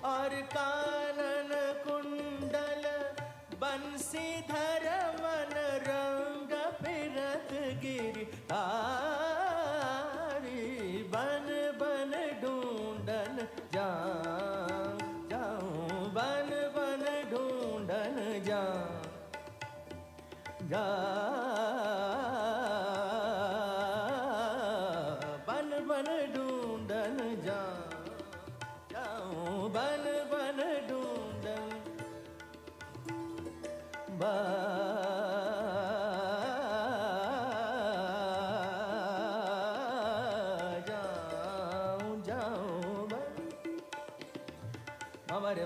और कानन कुंडल बंसीधर मन रंग फिरत गिरि धारी। बन बन ढूंढन जाऊं बन बन ढूंढन बन बन ढूंढन जाऊं बन बन ढूंढन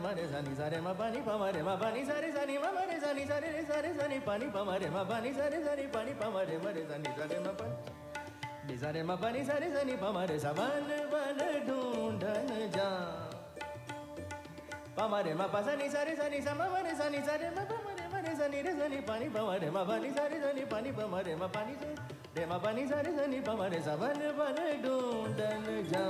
मरे सनी सारे म पानी पमरे म पानी सारे सनी म मरे सनी सारे रे सारे सनी पानी पमरे म पानी सारे सनी पानी पमरे मरे सनी सारे म पानी सारे म पानी सारे सनी पमरे सबन बन ढूंढन जा पमरे म पसनी सारे सनी सम मरे सनी सारे म पमरे मरे सनी रे सनी पानी पमरे म पानी सारे सनी पानी पमरे म पानी से रे म पानी सारे सनी पमरे सबन बन ढूंढन जा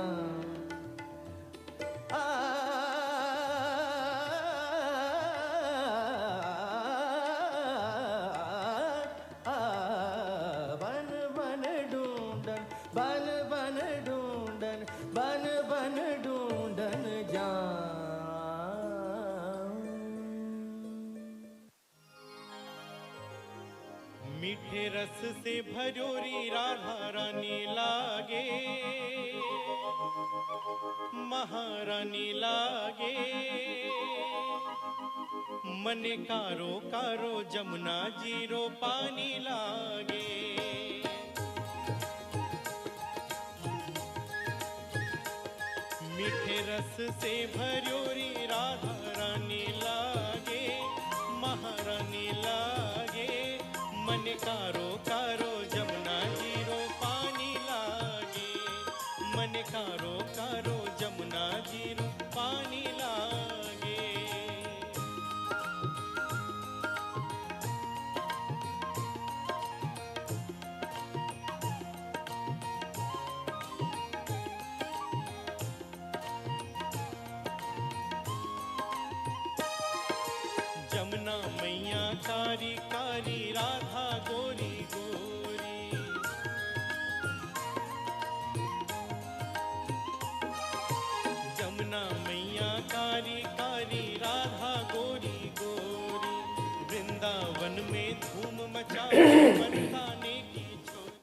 मीठे रस से भजोरी राधा रानी लागे, महारानी लागे। मन कारो कारो जमुना जीरो पानी लागे। मीठे रस से भजोरी राधा रानी लागे, महारानी लागे। मन कारो कारो जमुना जीरो पानी लागे। मन कारो कारो जमुना जीरो पानी लागे। जमुना मैया कारी कारी राधा गोरी गोरी। जमुना मैया कारी कारी राधा गोरी गोरी। वृंदावन में धूम मचा मनताने की छोरी।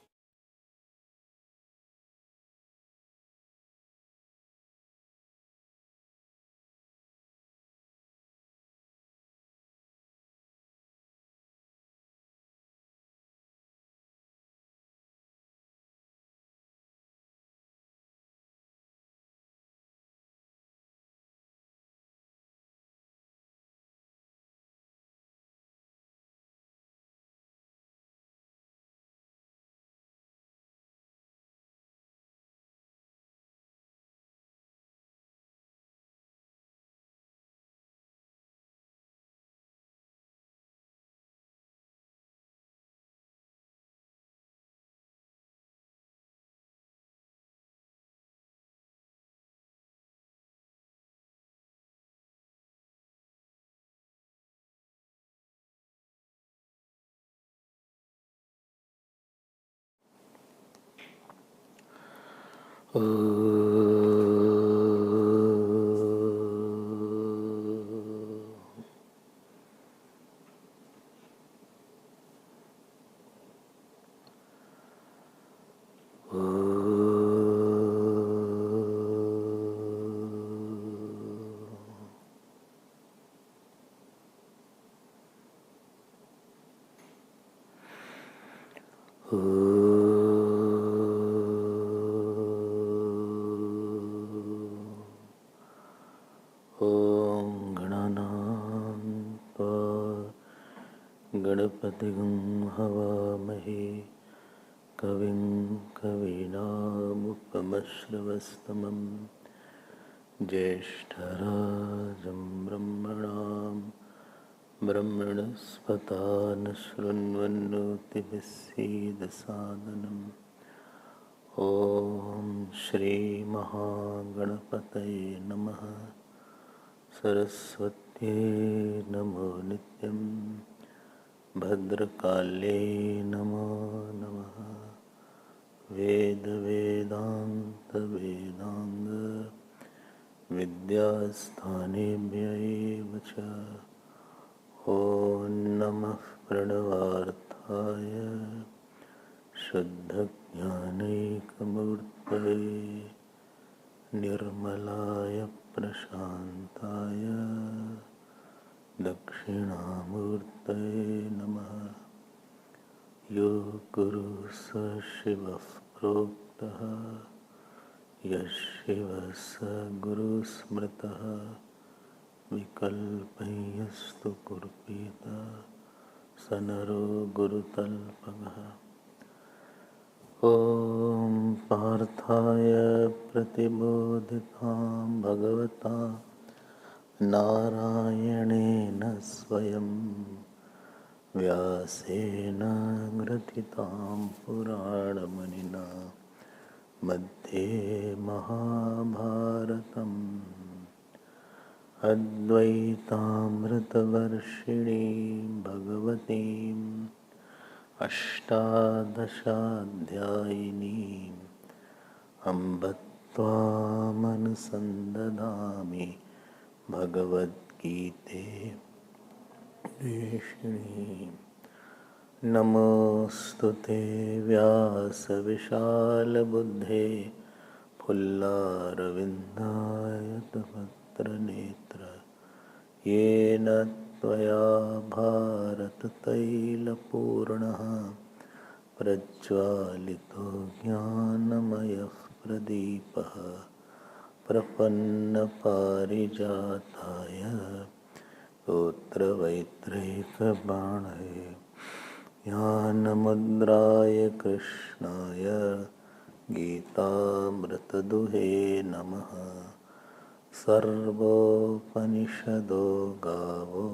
गणपतिगं हवामहे कविं कवीनामुपमश्रवस्तमं ज्येष्ठराजं ब्रह्मणां ब्रह्मणस्पतान शृण्वन्नोतिभिस्सीदसादनम्। ॐ श्री महागणपतये नमः। सरस्वत्यै नमो नित्यं भद्रकाल्यै नमो नमः। वेदान्त विद्यास्थानेभ्य एव च। ॐ नमः प्रणवार्थाय शुद्धज्ञानैकमूर्तये निर्मलाय प्रशान्ताय दक्षिणामूर्तये नमः। यो गुरुः स शिवः प्रोक्तः यः शिवः स गुरुः स्मृतः विकल्पयस्तु कुर्पीता स नरो गुरुतल्पगः। ॐ पार्थाय प्रतिबोधितां भगवता नारायणेन स्वयं व्यासेन ग्रथितां पुराणमुनिना मध्ये महाभारतम् अद्वैतामृतवर्षिणीं भगवतीम् अष्टादशाध्यायिनीम् अम्ब त्वामनुसन्दधामि भगवद्गीते देशिणीम्। नमोऽस्तु ते व्यासविशालबुद्धे फुल्लारविन्दायतपत्रनेत्र येन त्वया भारततैलपूर्णः प्रज्वालितो ज्ञानमयः प्रदीपः प्रपन्नपारिजाताय स्तोत्रवैत्रैकपाणये ज्ञानमुद्राय कृष्णाय गीतामृतदुहे नमः। सर्वोपनिषदो गावो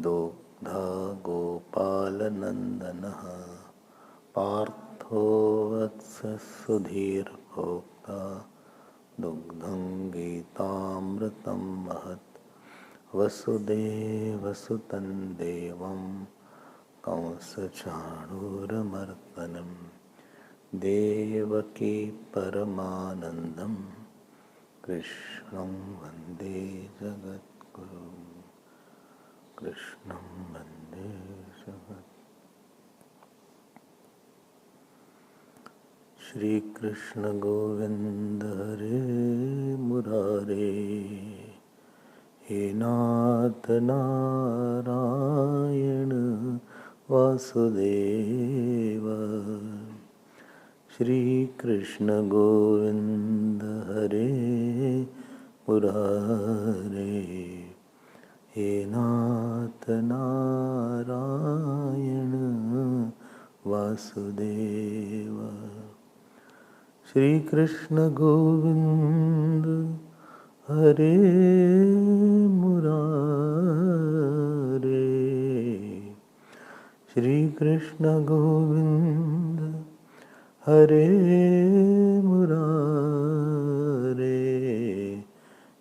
दुग्धा गोपालनन्दनः पार्थो वत्सः सुधीर्भोक्ता दुग्धं गीतामृतं महत्। वसुदेवसुतं देवं कंसचाणूरमर्दनं देवकी परमानन्दं कृष्णं वन्दे जगद्गुरुं। कृष्णं वन्दे जगत्। श्री कृष्ण गोविंद हरे मुरारे हे नाथ नारायण वासुदेव। श्री कृष्ण गोविंद हरे मुरारे हे नाथ नारायण वासुदेव। श्री कृष्ण गोविंद हरे मुरारे श्री कृष्ण गोविंद हरे मुरारे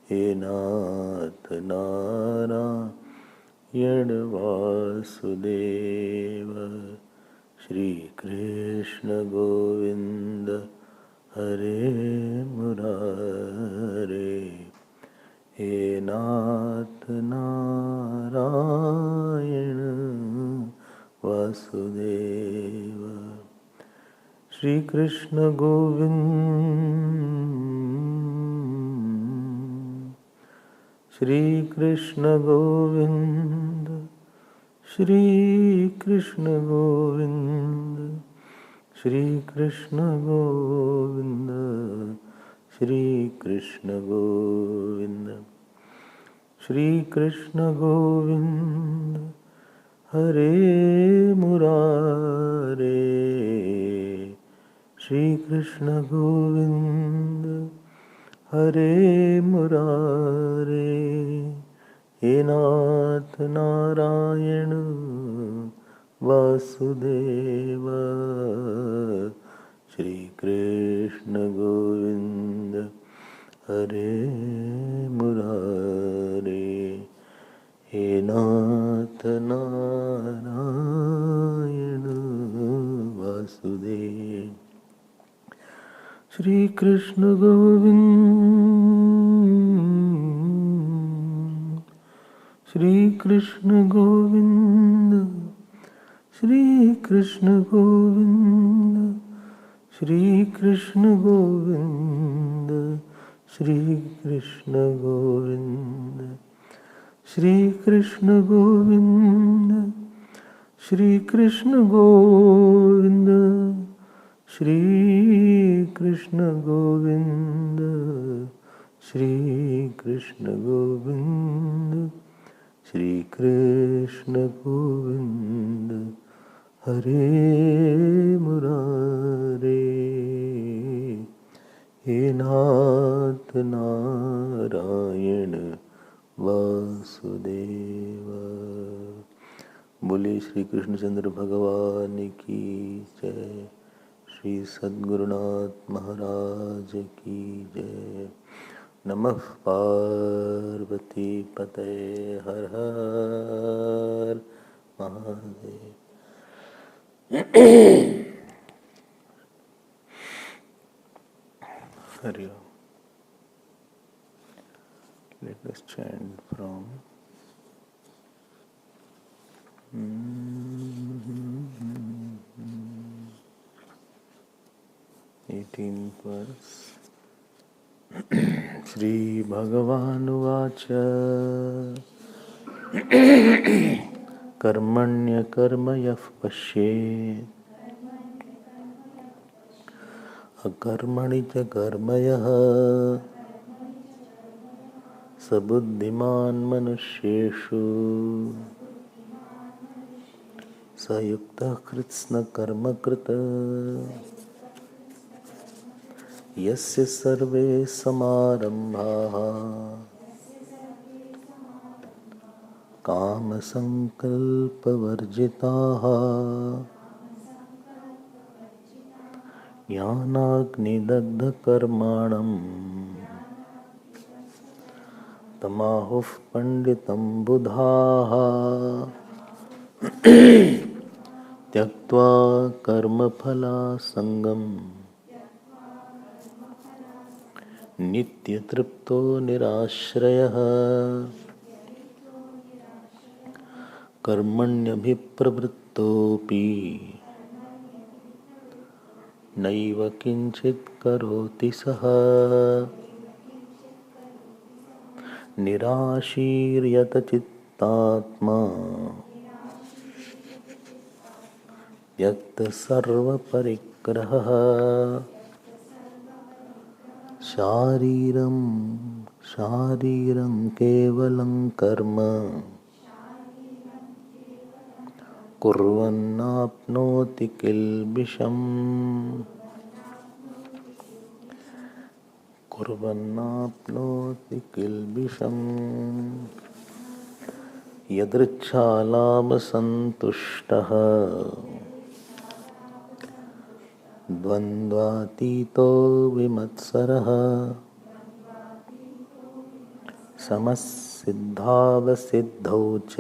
हे नाथ नारायण वासुदेव। श्री कृष्ण गोविंद हरे मुरारे हे नाथ नारायण वासुदेव। श्री कृष्ण गोविंद श्री कृष्ण गोविंद श्री कृष्ण गोविंद श्री कृष्ण गोविंद श्री कृष्ण गोविंद। श्री कृष्ण गोविंद हरे मुरारे श्री कृष्ण गोविंद हरे मुरारे हे नाथ नारायण वासुदेव। श्री कृष्ण गोविंद हरे मुरारे Shri Krishna Govind, Shri Krishna Govind, Shri Krishna Govind, Shri Krishna Govind, Shri Krishna Govind, Shri Krishna Govind, Shri Krishna Govind, Shri Krishna Govind, Shri Krishna Govind, Shri Krishna Govind, Hare Murare, He Nath Narayana Vasudeva. बोले श्री कृष्णचंद्र भगवान की जय, श्री सद्गुरुनाथ महाराज की जय। नमः पार्वती पतये, हर हर महादेव। हरि ओम। Let us chant from 18th verse. Shri Bhagavanuvāca Karmanya karma yaf pashyet akarmani ca karmayah sabuddhiman manusyeshu sayukta kritsna karma krita यस्य सर्वे समारंभाः काम संकल्पवर्जिताः ज्ञानाग्निदग्ध कर्माणम् तमाहुः पंडितं बुधाः त्यक्त्वा कर्मफलासंगम् नित्यतृप्तो निराश्रयः कर्मण्यभिप्रवृत्तोऽपि नैव किञ्चित् करोति सः निराशीर्यतचित्तात्मा त्यक्तसर्वपरिग्रहः शारीरं केवलं कर्म कुर्वन्नाप्नोति किल्बिषम् यदृच्छालाभसन्तुष्टः द्वन्द्वातीतो विमत्सरः समसिद्धावसिद्धौ च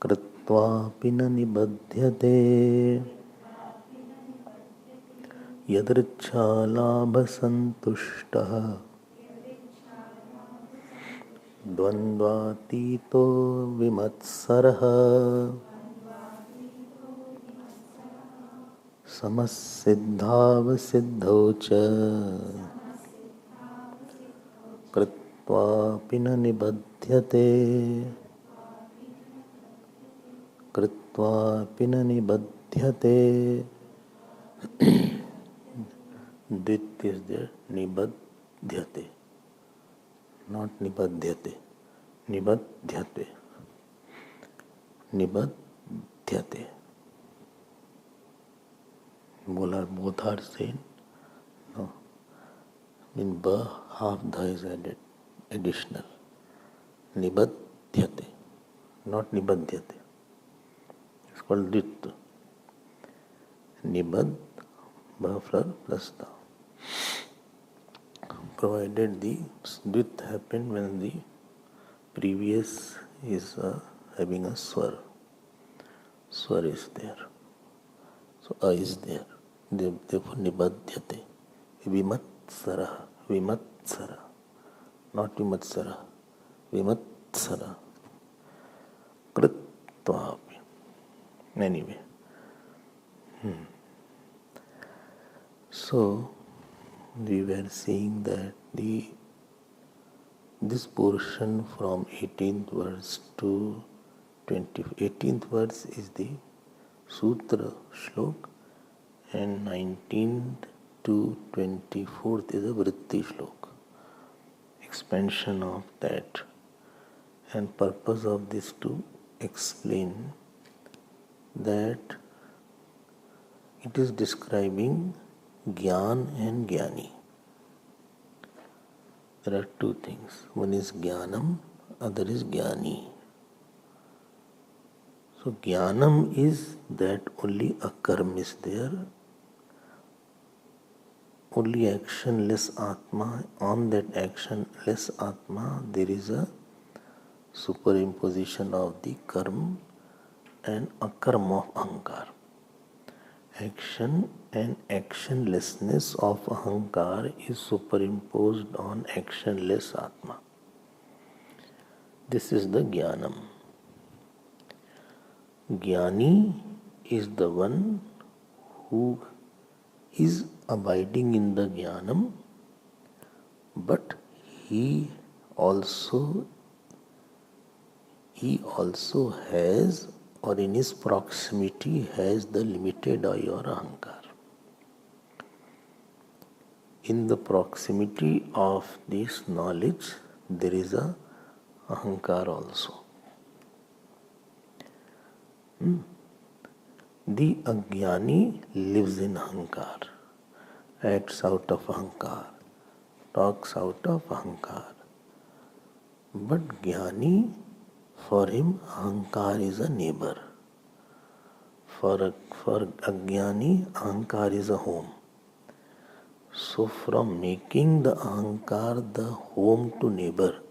कृत्वापि न निबध्यते यदृच्छालाभसन्तुष्टः द्वन्द्वातीतो विमत्सरः समसिद्धावसिद्धौ च कृत्वापि न निबध्यते द्वितीय is there, निबध्यते, not निबध्यते, निबध्यते, निबध्यते. Both are same. No. In ba, half dha is added, additional. Nibadhyate, not nibadhyate. It's called dit. Nibad, ba plus da. Provided the dit happened when the previous is having a swar. Swar is there. So a is there. Therefore nibadhyate. Vimatsara. Vimatsara. Not vimatsara. Vimatsara. Kritvapi. Anyway. So we were seeing that this portion from 18th verse to 18th verse is the Sutra Shlok, and 19th to 24th is a Vritti Shlok, expansion of that. And purpose of this to explain that it is describing Gyaan and Gyani. There are two things. One is Gyaanam, other is Gyani. So Gyaanam is that only a karma is there, only actionless Atma. On that actionless Atma there is a superimposition of the karma and a karma of Ahamkar. Action and actionlessness of Ahamkar is superimposed on actionless Atma. This is the Gyaanam. Gyani is the one who is abiding in the Gyaanam, but he also has, or in his proximity has, the limited I or Ahamkar. In the proximity of this knowledge, there is a Ahamkar also. The agyani lives in Ahamkar, acts out of Ahamkar, talks out of Ahamkar. But Gyani, for him, Ahamkar is a neighbor. For agyani, Ahamkar is a home. So from making the Ahamkar the home to neighbor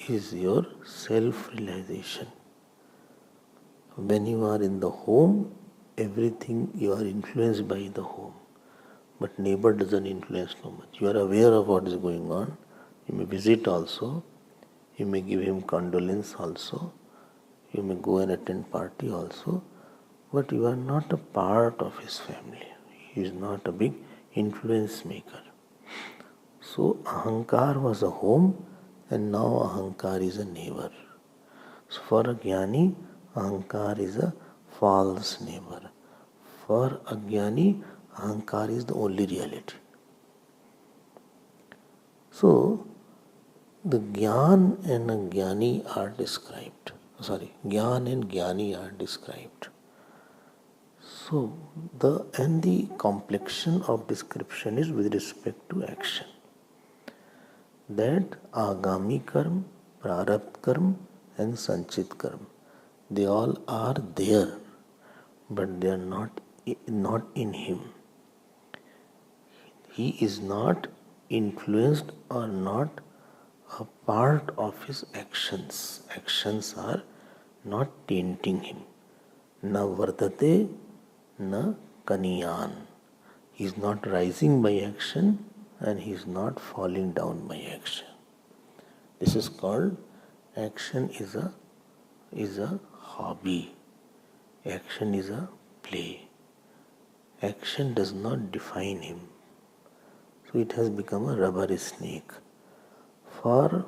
is your self-realization. When you are in the home, everything you are influenced by the home. But neighbor doesn't influence so much. You are aware of what is going on. You may visit also. You may give him condolence also. You may go and attend party also. But you are not a part of his family. He is not a big influence maker. So Ahamkar was a home, and now Ahamkar is a neighbor. So for a Gyani, Ahamkar is a false neighbor. For agyani, Ahamkar is the only reality. So the Gyaan and Gyani are described. Gyaan and Gyani are described. So the complexion of description is with respect to action. That agami karma, prarabdha karma and sanchit karma, they all are there, but they are not in him. He is not influenced or not a part of his actions. Actions are not tainting him. Na vardate, na kaniyan. He is not rising by action and he is not falling down by action. This is called action is a hobby. Action is a play. Action does not define him. So it has become a rubber snake. For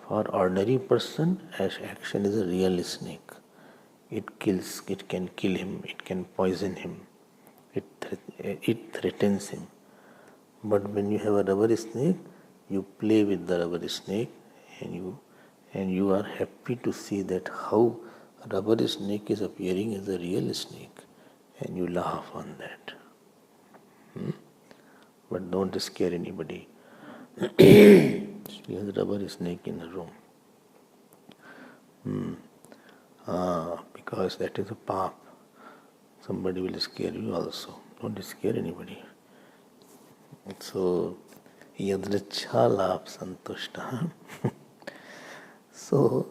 ordinary person, action is a real snake. It kills, it can kill him, it can poison him, it threatens him. But when you have a rubber snake, you play with the rubber snake and you are happy to see that how a rubber snake is appearing as a real snake, and you laugh on that. But don't scare anybody. She has a rubber snake in her room. Because that is a pap. Somebody will scare you also. Don't scare anybody. So, yadricha lap santushta. So,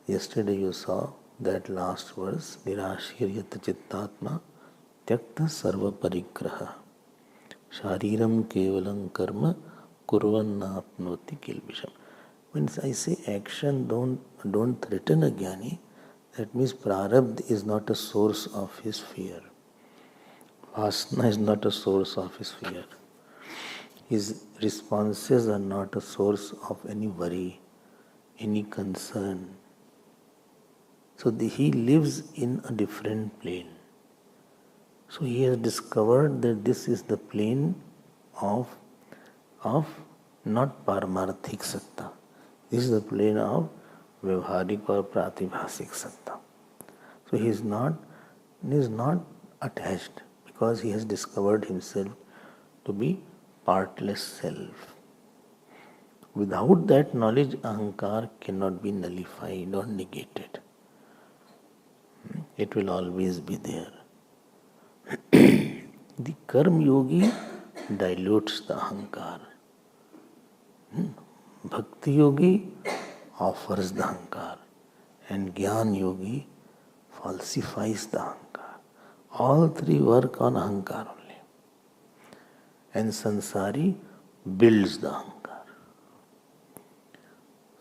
yesterday you saw that last verse, nirashir yat chittatma त्यक्त सर्व परिग्रह shariram kevalam karma kurvanna apnoti kilbisham. When I say action, don't threaten a Gyani, that means prarabdha is not a source of his fear. Vasana is not a source of his fear. His responses are not a source of any worry, any concern. So he lives in a different plane. So he has discovered that this is the plane of not paramarthik satta. This is the plane of vyavharik or pratibhasik satta. So he is not attached because he has discovered himself to be partless self. Without that knowledge, ahankar cannot be nullified or negated. It will always be there. The Karma Yogi dilutes the ahankar. Bhakti Yogi offers the ahankar. And Gyaan Yogi falsifies the ahankar. All three work on ahankar only. And Samsari builds the ahankar.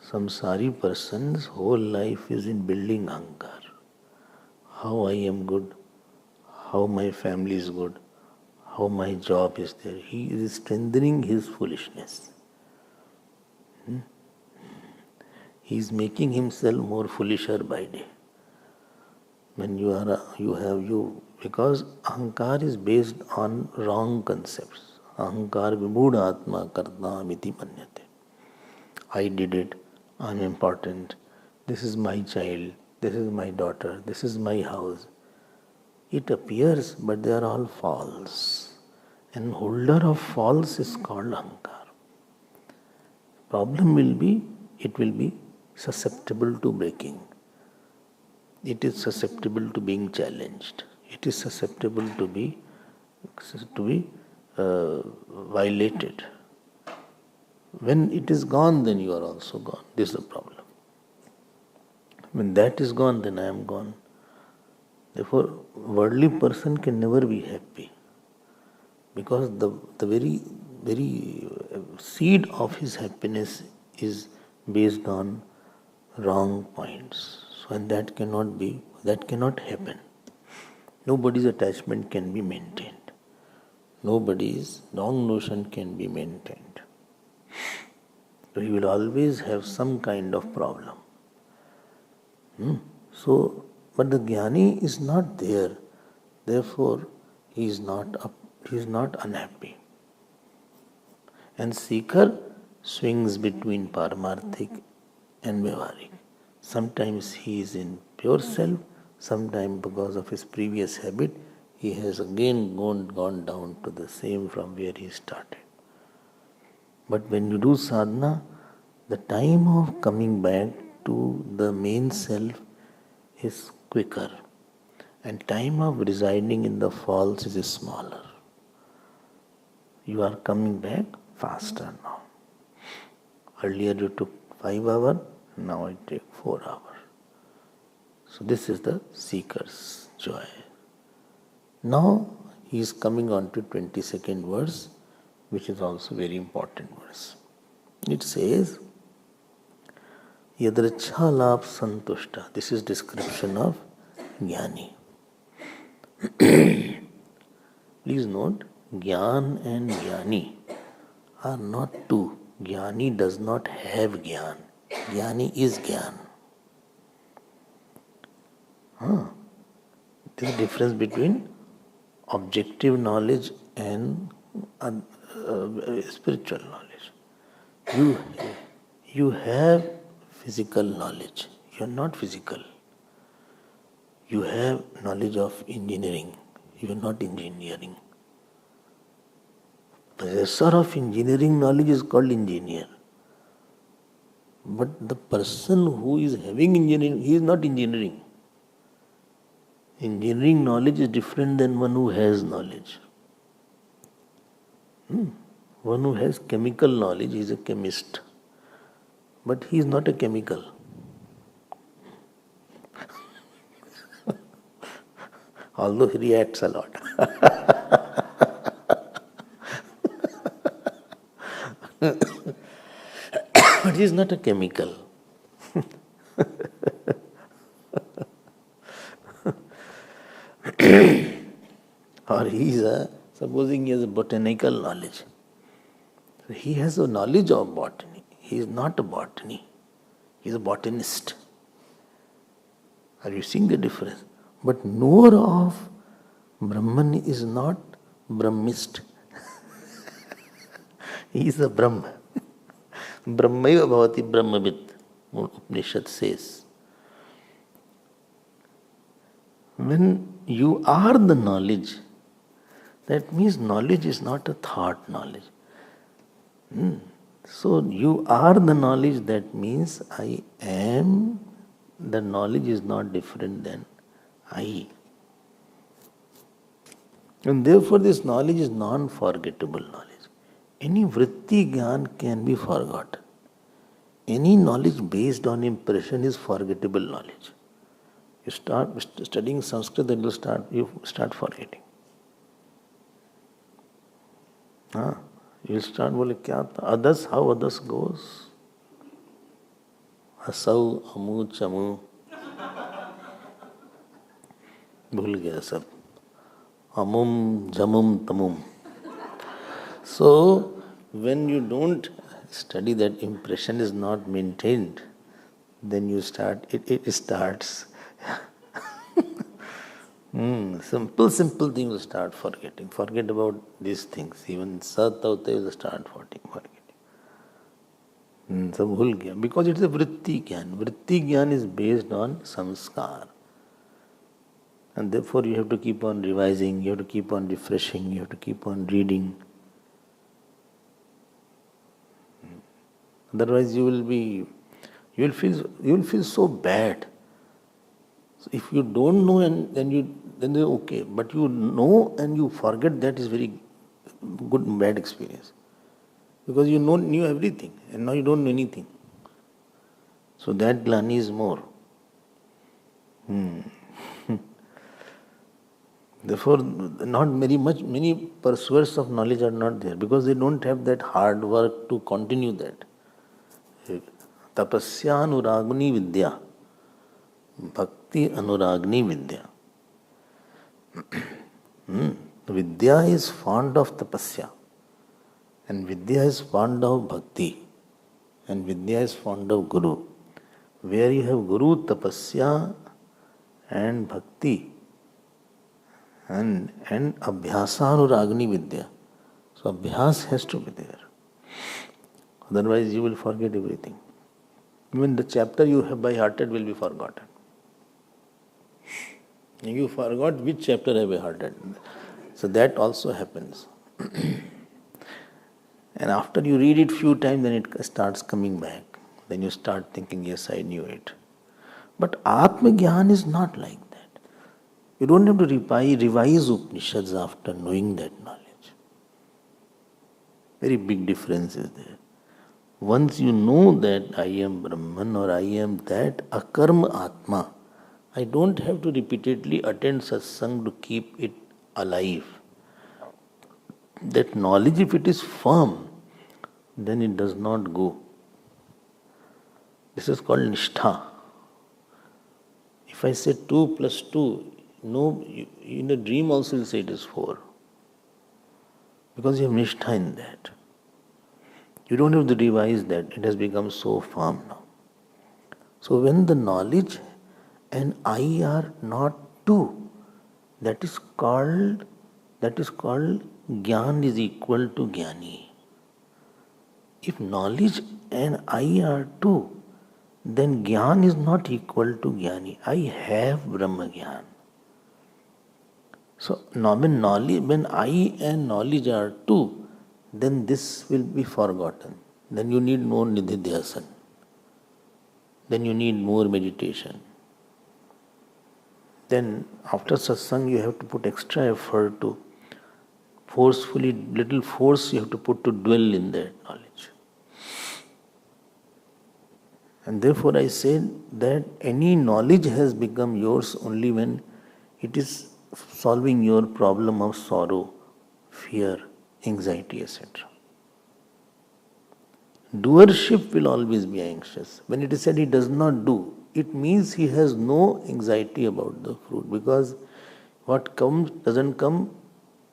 Samsari person's whole life is in building ahankar. How I am good, how my family is good, how my job is there. He is strengthening his foolishness. He is making himself more foolisher by day. When because ahankar is based on wrong concepts. Ahankar vibhuda Atma karta miti manyate. I did it, I am important, this is my child, this is my daughter, this is my house. It appears, but they are all false. And holder of false is called ahankar. Problem will be, it will be susceptible to breaking. It is susceptible to being challenged. It is susceptible to be violated. When it is gone, then you are also gone. This is the problem. When that is gone, then I am gone. Therefore, worldly person can never be happy, because the very seed of his happiness is based on wrong points. So, and that cannot happen. Nobody's attachment can be maintained. Nobody's wrong notion can be maintained. So he will always have some kind of problem. So, but the Gyani is not there. Therefore, he is not unhappy. And seeker swings between paramarthik and vyavaharik. Sometimes he is in pure self, sometimes because of his previous habit, he has again gone down to the same from where he started. But when you do sadhana, the time of coming back to the main self is quicker, and time of residing in the false is smaller. You are coming back faster now. Earlier you took 5 hours, now it takes 4 hours. So this is the seeker's joy. Now he is coming on to 22nd verse, which is also very important verse. It says, Yadrachha labh santushta. This is description of Gyani. Please note, Gyaan and Gyani are not two. Gyani does not have Gyaan. Gyani is Gyaan. There is a difference between objective knowledge and spiritual knowledge. You have physical knowledge. You are not physical. You have knowledge of engineering. You are not engineering. Possessor of engineering knowledge is called engineer. But the person who is having engineering, he is not engineering. Engineering knowledge is different than one who has knowledge. One who has chemical knowledge is a chemist. But he is not a chemical. although he reacts a lot. But he is not a chemical. Or he is supposing he has a botanical knowledge. So he has a knowledge of botany. He is not a botany. He is a botanist. Are you seeing the difference? But knower of Brahman is not Brahmist. He is a Brahma. Brahmaiva bhavati Brahmavit, Upanishad says. When you are the knowledge, that means knowledge is not a thought knowledge. So you are the knowledge, that means I am. The knowledge is not different than I. And therefore this knowledge is non-forgettable knowledge. Any vritti gyan can be forgotten. Any knowledge based on impression is forgettable knowledge. You start studying Sanskrit, then you start forgetting. You will start bole kya tha? Others, how others goes? Asau, amu, chamu. Bhul gaya sab. Amum, jamum, tamum. So, when you don't study, that impression is not maintained, then you start, it starts. Simple things you start forgetting. Forget about these things. Even sat hote you start forgetting. So bhul gaya. Because it's a vritti gyan. Vritti gyan is based on samskar. And therefore you have to keep on revising, you have to keep on refreshing, you have to keep on reading. Otherwise you will feel so bad. So if you don't know then you're okay. But you know and you forget, that is very good and bad experience. Because you knew everything and now you don't know anything. So that glani is more. Therefore, not many pursuers of knowledge are not there because they don't have that hard work to continue that. Tapasya anuragni vidya. Bhakti anuragni vidya. Vidya is fond of tapasya. And Vidya is fond of Bhakti. And Vidya is fond of Guru. Where you have Guru, Tapasya and Bhakti and Abhyasanuragni Vidya. So Abhyas has to be there. Otherwise you will forget everything. Even the chapter you have by hearted will be forgotten. You forgot which chapter I have by hearted. So that also happens. And after you read it few times, then it starts coming back. Then you start thinking, yes, I knew it. But Atma Gyaan is not like that. You don't have to revise Upanishads after knowing that knowledge. Very big difference is there. Once you know that I am Brahman or I am that akarma Atma, I don't have to repeatedly attend satsang to keep it alive. That knowledge, if it is firm, then it does not go. This is called nishtha. If I say 2 plus 2, no, in a dream also you will say it is 4. Because you have nishtha in that. You don't have to revise that. It has become so firm now. So when the knowledge and I are not two, that is called Gyaan is equal to Gyani. If knowledge and I are two, then Gyaan is not equal to Gyani. I have Brahma Gyaan. So when I and knowledge are two, then this will be forgotten. Then you need more nididhyasana. Then you need more meditation. Then after satsang you have to put extra effort to little force you have to put to dwell in that knowledge. And therefore I say that any knowledge has become yours only when it is solving your problem of sorrow, fear, anxiety, etc. Doership will always be anxious. When it is said he does not do, it means he has no anxiety about the fruit, because what comes, doesn't come,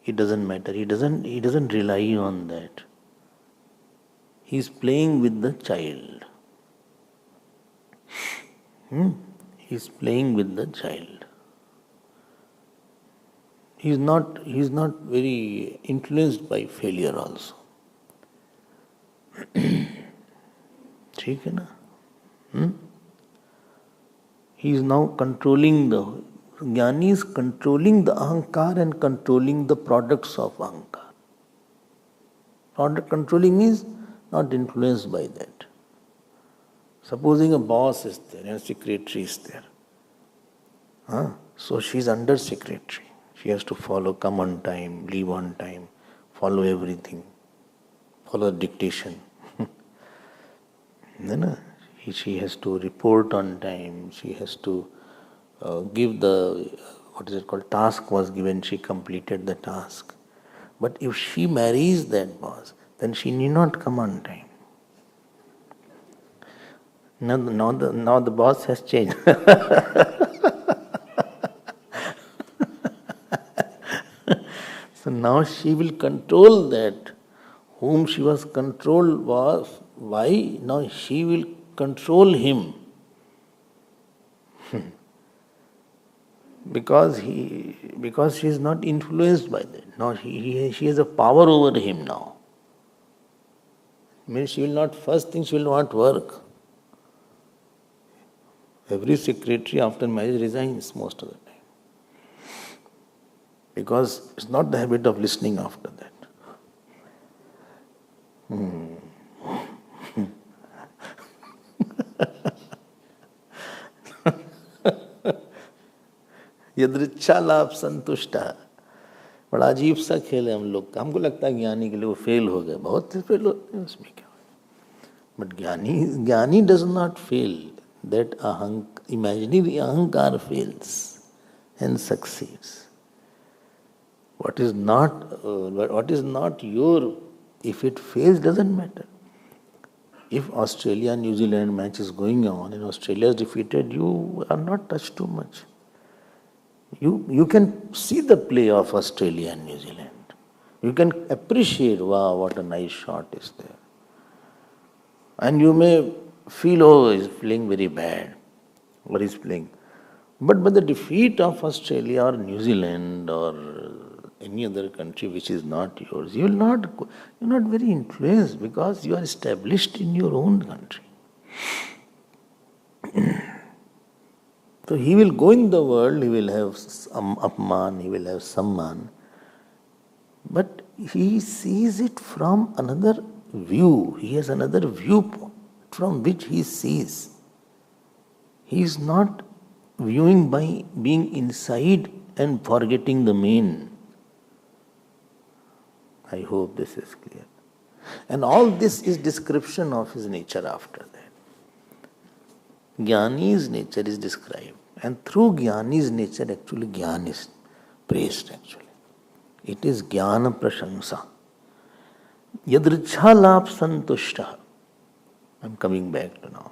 it doesn't matter. He doesn't rely on that. He is playing with the child. He is playing with the child. He is not very influenced by failure also. ठीक है ना? He is now controlling the Gyani is controlling the Ahamkar and controlling the products of Ahamkar. Product controlling is not influenced by that. Supposing a boss is there and a secretary is there. So she is under secretary. She has to follow, come on time, leave on time, follow everything, follow dictation. She has to report on time, she has to give the, task was given, she completed the task. But if she marries that boss, then she need not come on time. Now the boss has changed. So now she will control that. Whom she was controlled was, why? Now she will control him. Because she is not influenced by that. Now she has a power over him now. Means she will not, first thing she will not work. Every secretary after marriage resigns most of the time. Because it's not the habit of listening after that. यदृच्छा लाभ संतुष्ट। बड़ा अजीब सा खेल है हम लोग का। हमको लगता है ज्ञानी के लिए वो फेल हो गए, बहुत से फेल होते हैं, उसमें क्या। बट ज्ञानी does not fail, that imaginary ahankar fails and succeeds. What is not your, if it fails, doesn't matter. If Australia and New Zealand match is going on and Australia is defeated, you are not touched too much. You can see the play of Australia and New Zealand. You can appreciate, wow, what a nice shot is there. And you may feel, oh, he's playing very bad, or he's playing. But by the defeat of Australia or New Zealand or any other country which is not yours, you're not very influenced, because you are established in your own country. So he will go in the world, he will have some Apman, he will have Samman, but he sees it from another view. He has another viewpoint from which he sees. He is not viewing by being inside and forgetting the main. I hope this is clear. And all this is description of his nature after that. Gyani's nature is described. And through Gyani's nature, actually, Gyan is praised, actually. It is Gyana Prashansa. Yadricha Labh Santushta. I'm coming back to now.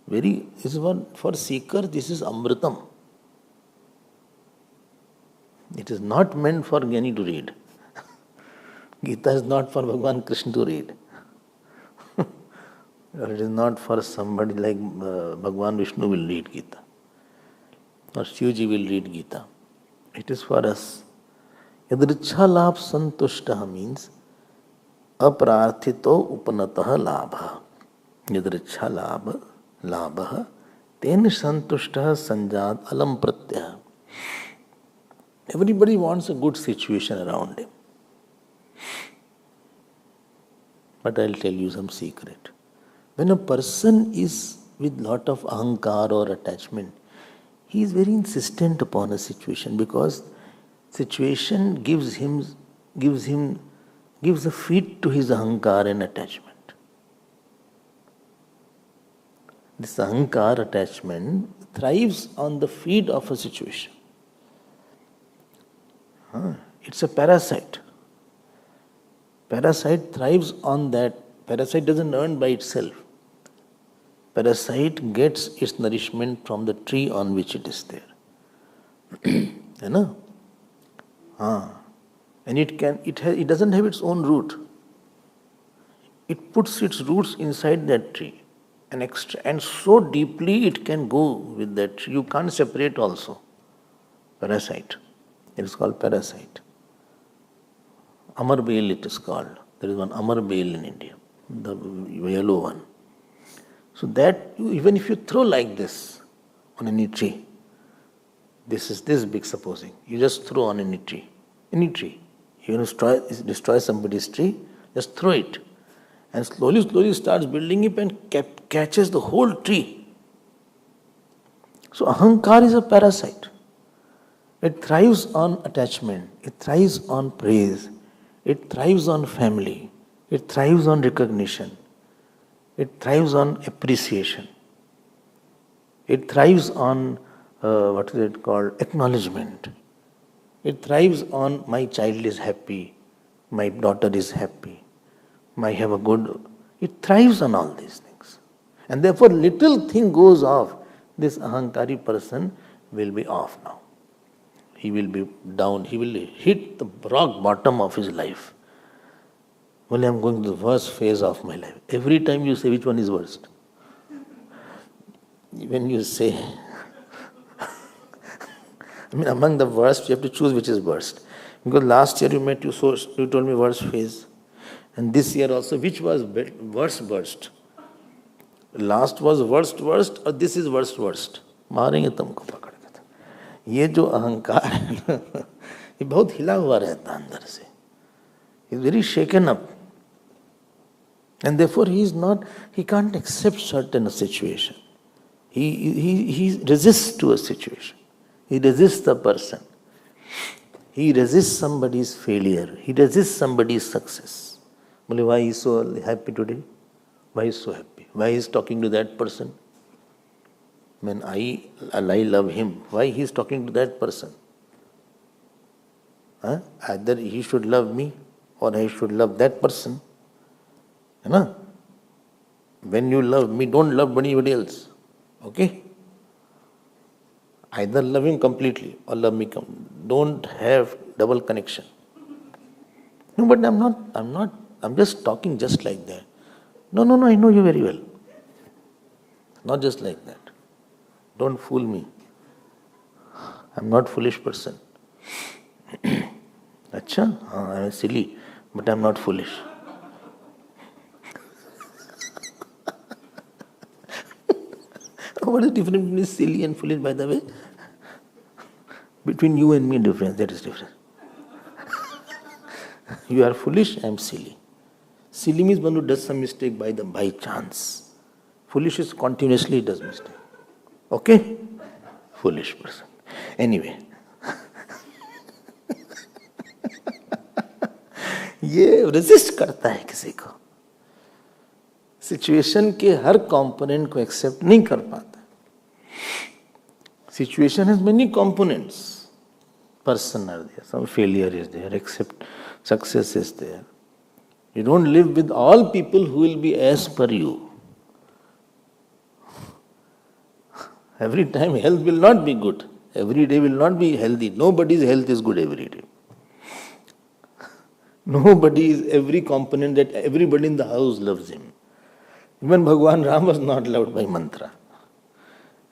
This is one for seeker, this is Amritam. It is not meant for Gyani to read. Gita is not for Bhagavan Krishna to read. Or it is not for somebody like Bhagavan Vishnu will read Gita. Or Shivji will read Gita. It is for us. Yadricha labh santushtaha means aprarthito upanataha labha. Yadricha labha ten santushtaha sanjat alam pratyah. Everybody wants a good situation around him. But I'll tell you some secret. When a person is with lot of ahankar or attachment, he is very insistent upon a situation, because situation gives a feed to his ahankar and attachment. This ahankar attachment thrives on the feed of a situation. It's a parasite. Parasite thrives on that. Parasite doesn't earn by itself. Parasite gets its nourishment from the tree on which it is there. You know? And it doesn't have its own root. It puts its roots inside that tree. And so deeply it can go with that tree. You can't separate also. Parasite. It is called parasite. Amar bale it is called. There is one Amar bale in India, the yellow one. So that, even if you throw like this on any tree, this is this big supposing, you just throw on any tree. You destroy somebody's tree, just throw it. And slowly starts building up and catches the whole tree. So Ahamkar is a parasite. It thrives on attachment. It thrives on praise. It thrives on family. It thrives on recognition. It thrives on appreciation. It thrives on, acknowledgement. It thrives on my child is happy, my daughter is happy, I have a good... It thrives on all these things. And therefore little thing goes off, this Ahankari person will be off now. He will be down, he will hit the rock bottom of his life. Well, I am going to the worst phase of my life. Every time you say which one is worst. When you say, among the worst, you have to choose which is worst. Because last year you told me worst phase. And this year also, which was worst? Last was worst or this is worst? मारेंगे तुमको पकड़ के. ये जो अहंकार है ना, ये बहुत हिला हुआ रहता है अंदर से. He is very shaken up. And therefore he can't accept certain situation. He resists to a situation. He resists the person. He resists somebody's failure. He resists somebody's success. Why he is so happy today? Why he is so happy? Why he is talking to that person? When I love him, why he is talking to that person? Either he should love me or I should love that person. When you love me, don't love anybody else. Okay? Either love him completely or love me. Don't have double connection. No, but I'm just talking just like that. No, I know you very well. Not just like that. Don't fool me. I'm not a foolish person. Acha? I'm silly, but I'm not foolish. What is the difference between silly and foolish, by the way? Between you and me, difference. That is different. You are foolish, I am silly. Silly means one who does some mistake by chance. Foolish is continuously does mistake. Okay? Foolish person. Anyway. ये resist करता है किसी को. Situation के हर component को accept नहीं कर पाता. Situation has many components. Person are there, some failure is there, except success is there. You don't live with all people who will be as per you. Every time health will not be good. Every day will not be healthy. Nobody's health is good every day. Every component that everybody in the house loves him. Even Bhagwan Ram was not loved by mantra.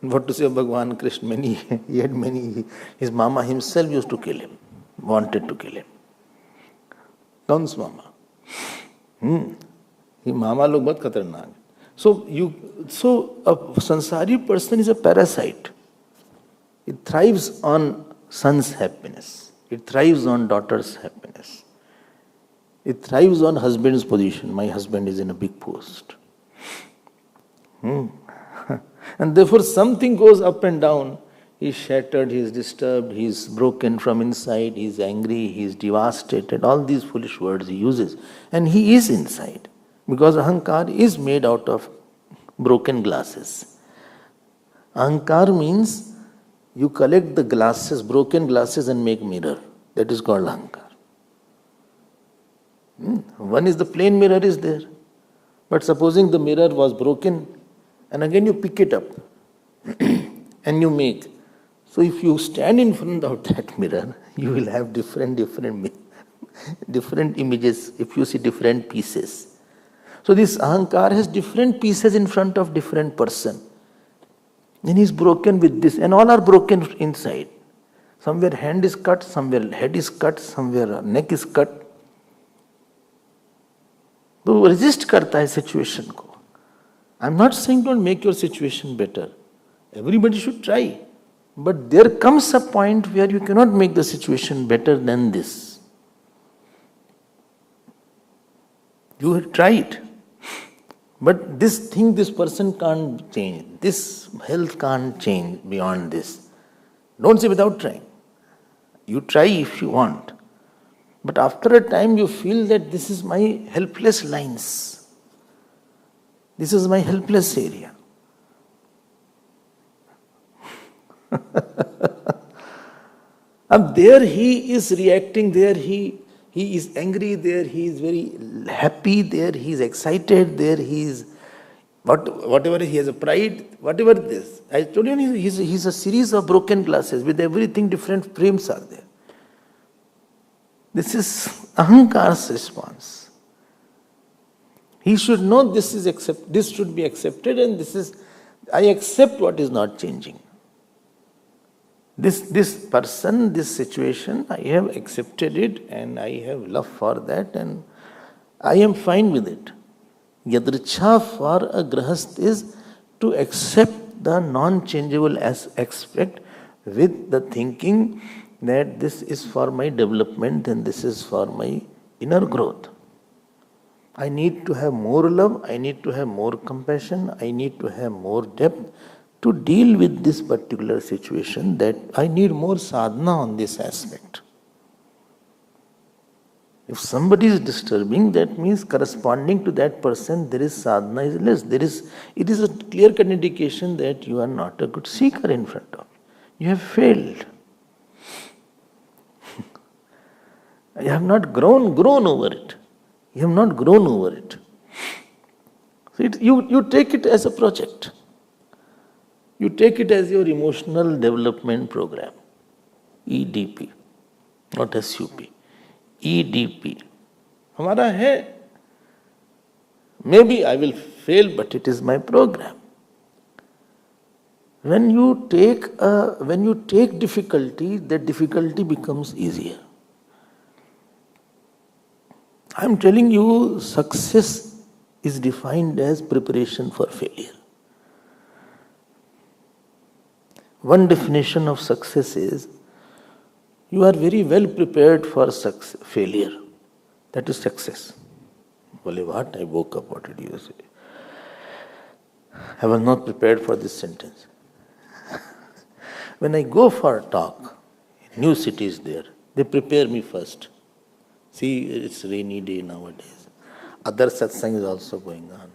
And what to say of Bhagwan Krishna? He had many. His mama himself used to kill him, wanted to kill him. Kaun's mama? He mama log bahut khatarnak. So a Samsari person is a parasite. It thrives on son's happiness. It thrives on daughter's happiness. It thrives on husband's position. My husband is in a big post. And therefore something goes up and down. He is shattered, he is disturbed, he is broken from inside, he is angry, he is devastated. All these foolish words he uses. And he is inside. Because Ahankar is made out of broken glasses. Ahankar means you collect the glasses, broken glasses, and make mirror. That is called Ahankar. One is the plain mirror is there. But supposing the mirror was broken, and again you pick it up and you make. So if you stand in front of that mirror, you will have different images if you see different pieces. So this Ahamkar has different pieces in front of different person. And he's broken with this, and all are broken inside. Somewhere hand is cut, somewhere head is cut, somewhere neck is cut. तो वो resist करता है situation को. I'm not saying don't make your situation better. Everybody should try. But there comes a point where you cannot make the situation better than this. You have tried. But this thing, this person can't change. This health can't change beyond this. Don't say without trying. You try if you want. But after a time you feel that this is my helpless lines. This is my helpless area. And there he is reacting, there he is angry, there he is very happy, there he is excited, there he is whatever he has a pride, whatever this. I told you he's a series of broken glasses with everything, different frames are there. This is Ahamkar's response. He should know this should be accepted, and I accept what is not changing. This person, this situation, I have accepted it and I have love for that and I am fine with it. Yadricha for a grahast is to accept the non-changeable aspect with the thinking that this is for my development and this is for my inner growth. I need to have more love, I need to have more compassion, I need to have more depth to deal with this particular situation, that I need more sadhana on this aspect. If somebody is disturbing, that means corresponding to that person there is sadhana is less. It is a clear-cut indication that you are not a good seeker in front of you. You have failed. You have not grown over it. You have not grown over it. So you take it as a project. You take it as your emotional development program. EDP, not SUP. EDP. हमारा है. Maybe I will fail, but it is my program. When you take difficulty, that difficulty becomes easier. I am telling you, success is defined as preparation for failure. One definition of success is you are very well prepared for failure. That is success. Well, what? I woke up, what did you say? I was not prepared for this sentence. When I go for a talk, new cities there, they prepare me first. See, it's rainy day nowadays. Other satsang is also going on.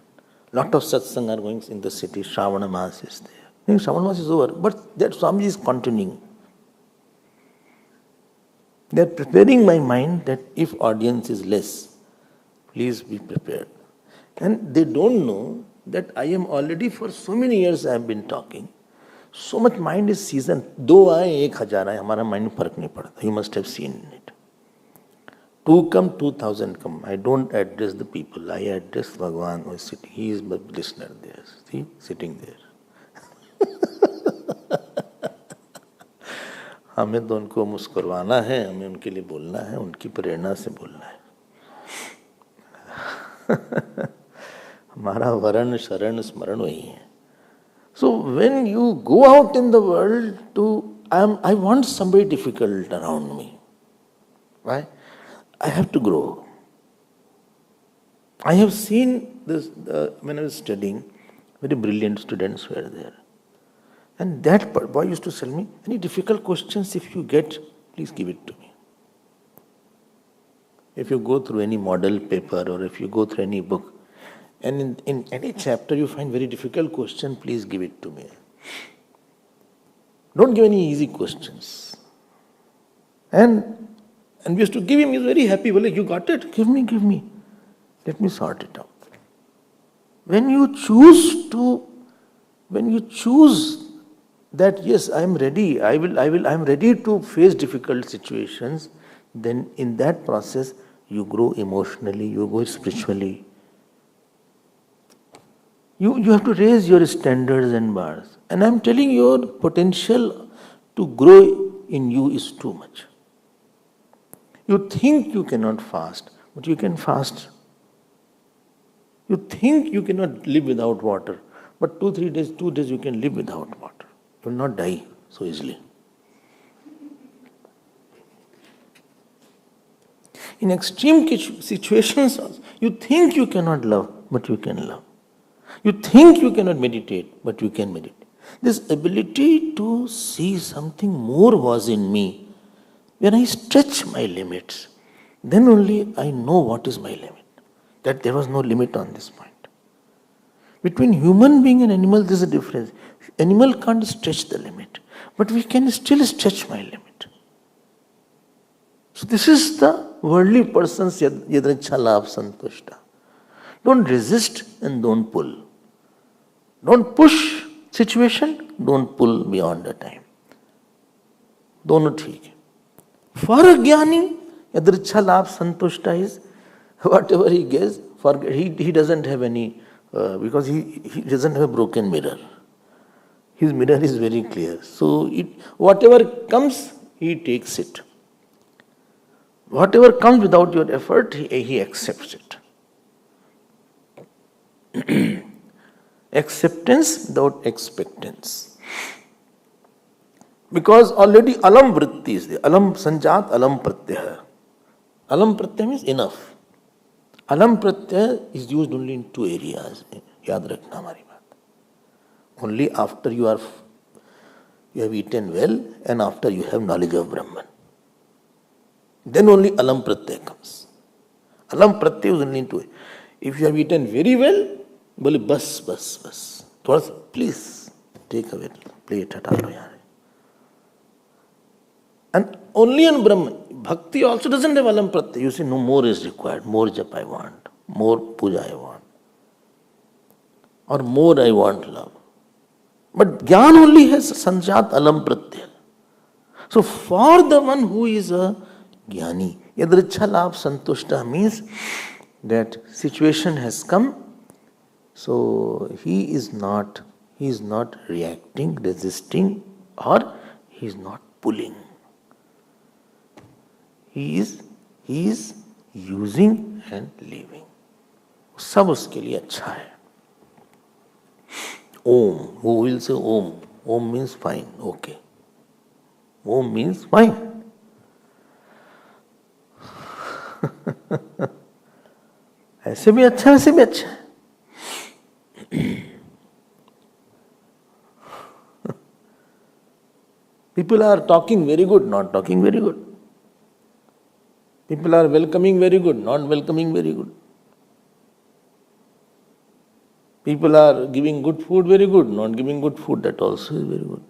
Lot of satsang are going in the city. Shravana Maas is there. I think Shravana Maas is over, but that Swami is continuing. They are preparing my mind that if audience is less, please be prepared. And they don't know that I am already for so many years I have been talking. So much mind is seasoned. 2 आए 1000 आए, हमारा mind फर्क नहीं पड़ता. You must have seen it. 2 come, 2000 come. I don't address the people. I address Bhagwan who is sitting. He is the listener there. See, sitting there. हमें तो उनको मुस्कुराना है, हमें उनके लिए बोलना है, उनकी प्रेरणा से बोलना है. हमारा वरण शरण स्मरण वही है. So when you go out in the world I want somebody difficult around me. Why? I have to grow. I have seen this when I was studying, very brilliant students were there. And that boy used to tell me, any difficult questions if you get, please give it to me. If you go through any model paper or if you go through any book, and in any chapter you find very difficult question, please give it to me. Don't give any easy questions. And And we used to give him, he was very happy. Well, you got it? Give me. Let me sort it out. When you choose that, yes, I am ready, I am ready to face difficult situations, then in that process, you grow emotionally, you grow spiritually. You have to raise your standards and bars. And I am telling you, your potential to grow in you is too much. You think you cannot fast, but you can fast. You think you cannot live without water, but 2 days you can live without water. You will not die so easily. In extreme situations, you think you cannot love, but you can love. You think you cannot meditate, but you can meditate. This ability to see something more was in me. When I stretch my limits, then only I know what is my limit. That there was no limit on this point. Between human being and animal, there is a difference. Animal can't stretch the limit, but we can still stretch my limit. So this is the worldly person's yadricha labh santushta. Don't resist and don't pull. Don't push situation, don't pull beyond the time. Dono theek hai. For a Gyani, yadricha labh santushta is whatever he gets, he doesn't have any, because he doesn't have a broken mirror. His mirror is very clear. So whatever comes, he takes it. Whatever comes without your effort, he accepts it. Acceptance without expectance. Because already alam vritti is there. Alam sanjat, alam pratyaya. Alam pratyaya means enough. Alam pratyaya is used only in 2 areas. Yaad rakhna hamari baat. Only after you have eaten well and after you have knowledge of Brahman. Then only alam pratyaya comes. Alam pratyaya is only in 2 areas. If you have eaten very well, bole bas. Thoda sa, please take away plate, hata lo yaar. And only in Brahman. Bhakti also doesn't have alam pratyaya. You say, no, more is required. More jap I want. More puja I want. Or more I want love. But Gyaan only has sanjat alam pratyaya. So for the one who is a Gyani, yadricha labh santushta means that situation has come, so he is not reacting, resisting, or he is not pulling. He is using and leaving. सब उसके लिए अच्छा है. Om, who will say Om? Om means fine, okay. Om means fine. ऐसे भी अच्छा, वैसे भी अच्छा. People are talking very good, not talking very good. People are welcoming very good, not welcoming very good. People are giving good food very good, not giving good food, that also is very good.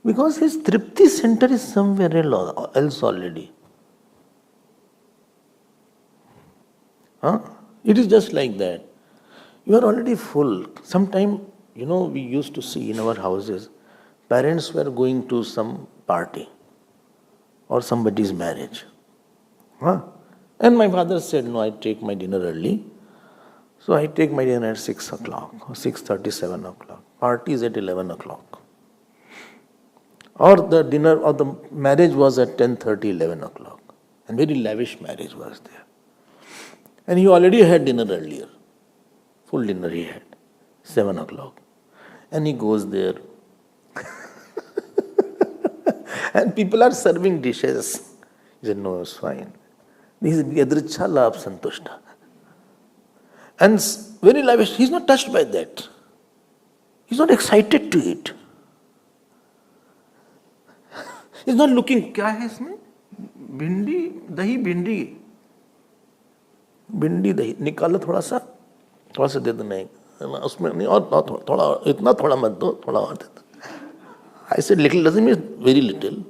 Because his tripti center is somewhere else already. It is just like that. You are already full. Sometimes, we used to see in our houses, parents were going to some party or somebody's marriage. And my father said, no, I take my dinner early. So I take my dinner at 6 o'clock or 6:30, 7 o'clock. Party is at 11 o'clock. Or the dinner or the marriage was at 10:30, 11 o'clock. And very lavish marriage was there. And he already had dinner earlier. Full dinner he had. 7 o'clock. And he goes there. And people are serving dishes. He said, no, it's fine. This is yadricha labh santushta. And very lavish. He's not touched by that. He's not excited to it. He's not looking, क्या है इसमें? भिंडी, दही भिंडी. भिंडी दही निकालो थोड़ा सा दे दो. नहीं उसमें नहीं, और थोड़ा इतना थोड़ा मत दो, थोड़ा और दे दो. I said little doesn't mean very little.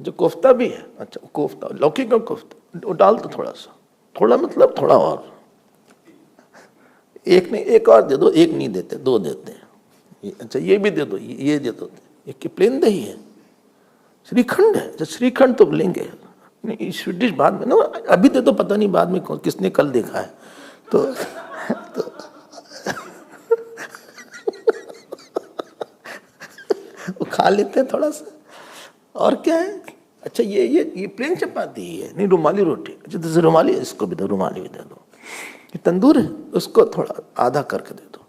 जो कोफ्ता भी है, अच्छा कोफ्ता, लौकी का कोफ्ता, वो डाल दो थोड़ा सा, थोड़ा मतलब थोड़ा और, एक नहीं, एक और दे दो, एक नहीं देते, दो देते हैं। अच्छा ये भी दे दो, ये दे दो, एक प्लेन दही है, श्रीखंड है, जो श्रीखंड तो लेंगे नहीं, स्वीट बाद में ना, अभी दे दो, पता नहीं बाद में किसने कल देखा है तो वो खा लेते हैं थोड़ा सा। और क्या है, अच्छा ये प्लेन चपाती है, नहीं रुमाली रोटी, अच्छा जैसे रुमाली, इसको भी दो, रुमाली भी दे दो। ये तंदूर है, उसको थोड़ा आधा करके दे दो,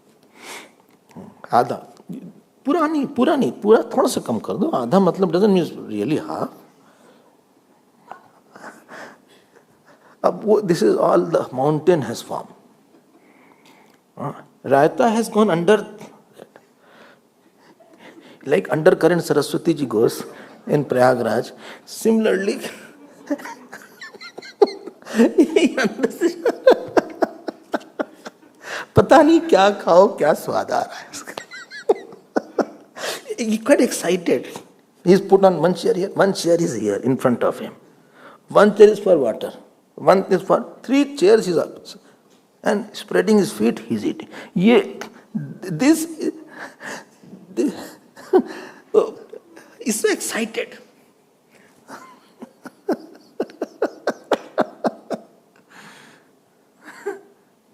आधा, पूरा नहीं, पूरा थोड़ा सा कम कर दो, आधा मतलब डजंट मीन रियली हाफ। अब वो this is all the mountain has form, raita has gone under, like undercurrent Saraswati ji goes in Prayagraj. Similarly, पता नहीं क्या खाओ, क्या स्वाद आ रहा है इसका। He quite excited. He's put on one chair here, one chair is here in front of him. One chair is for water, one is for, 3 chairs is up, and spreading his feet, he's eating. This he's so excited.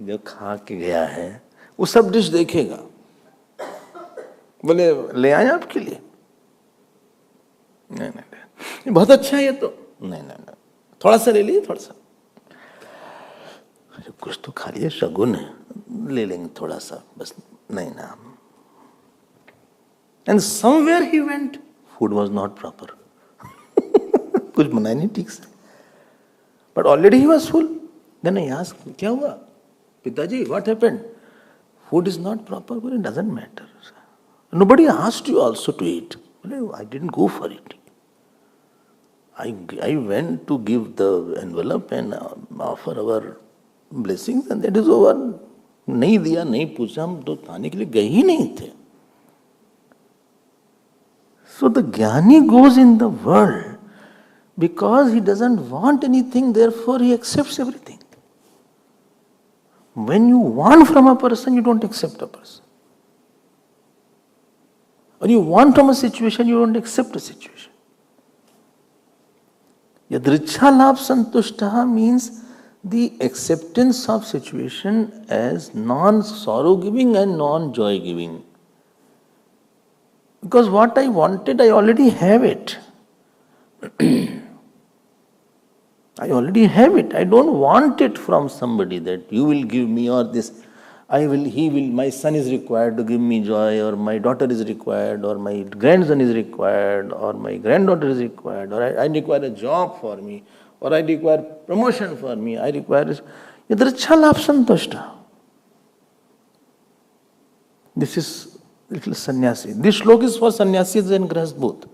जो खा के गया है वो सब dish देखेगा, बोले ले आए आपके लिए, नहीं बहुत अच्छा है ये तो, नहीं थोड़ा सा ले लिए, थोड़ा सा, कुछ तो खा लिए, शगुन है, ले लेंगे थोड़ा सा बस, नहीं ना। And somewhere he went, food was not proper. कुछ बनाया नहीं ठीक से, but already he was full. Then I asked, क्या हुआ पिताजी, what happened? Food is not proper. Well, it doesn't matter. Nobody asked you also to eat. Well, I didn't go for it. I went to give the envelope and offer our blessings, and that is over. नहीं दिया, नहीं पूछा, हम तो खाने के लिए गए ही नहीं थे. So the Gyani goes in the world because he doesn't want anything, therefore he accepts everything. When you want from a person, you don't accept a person. When you want from a situation, you don't accept a situation. Yadricha labh santushtaha means the acceptance of situation as non-sorrow giving and non-joy giving. Because what I wanted, I already have it. I already have it. I don't want it from somebody that you will give me or this. My son is required to give me joy, or my daughter is required, or my grandson is required, or my granddaughter is required, or I require a job for me, or I require promotion for me, I require this. Yadricha labh santushta. This is little sannyasi. This shloka is for sannyasis and grahas both.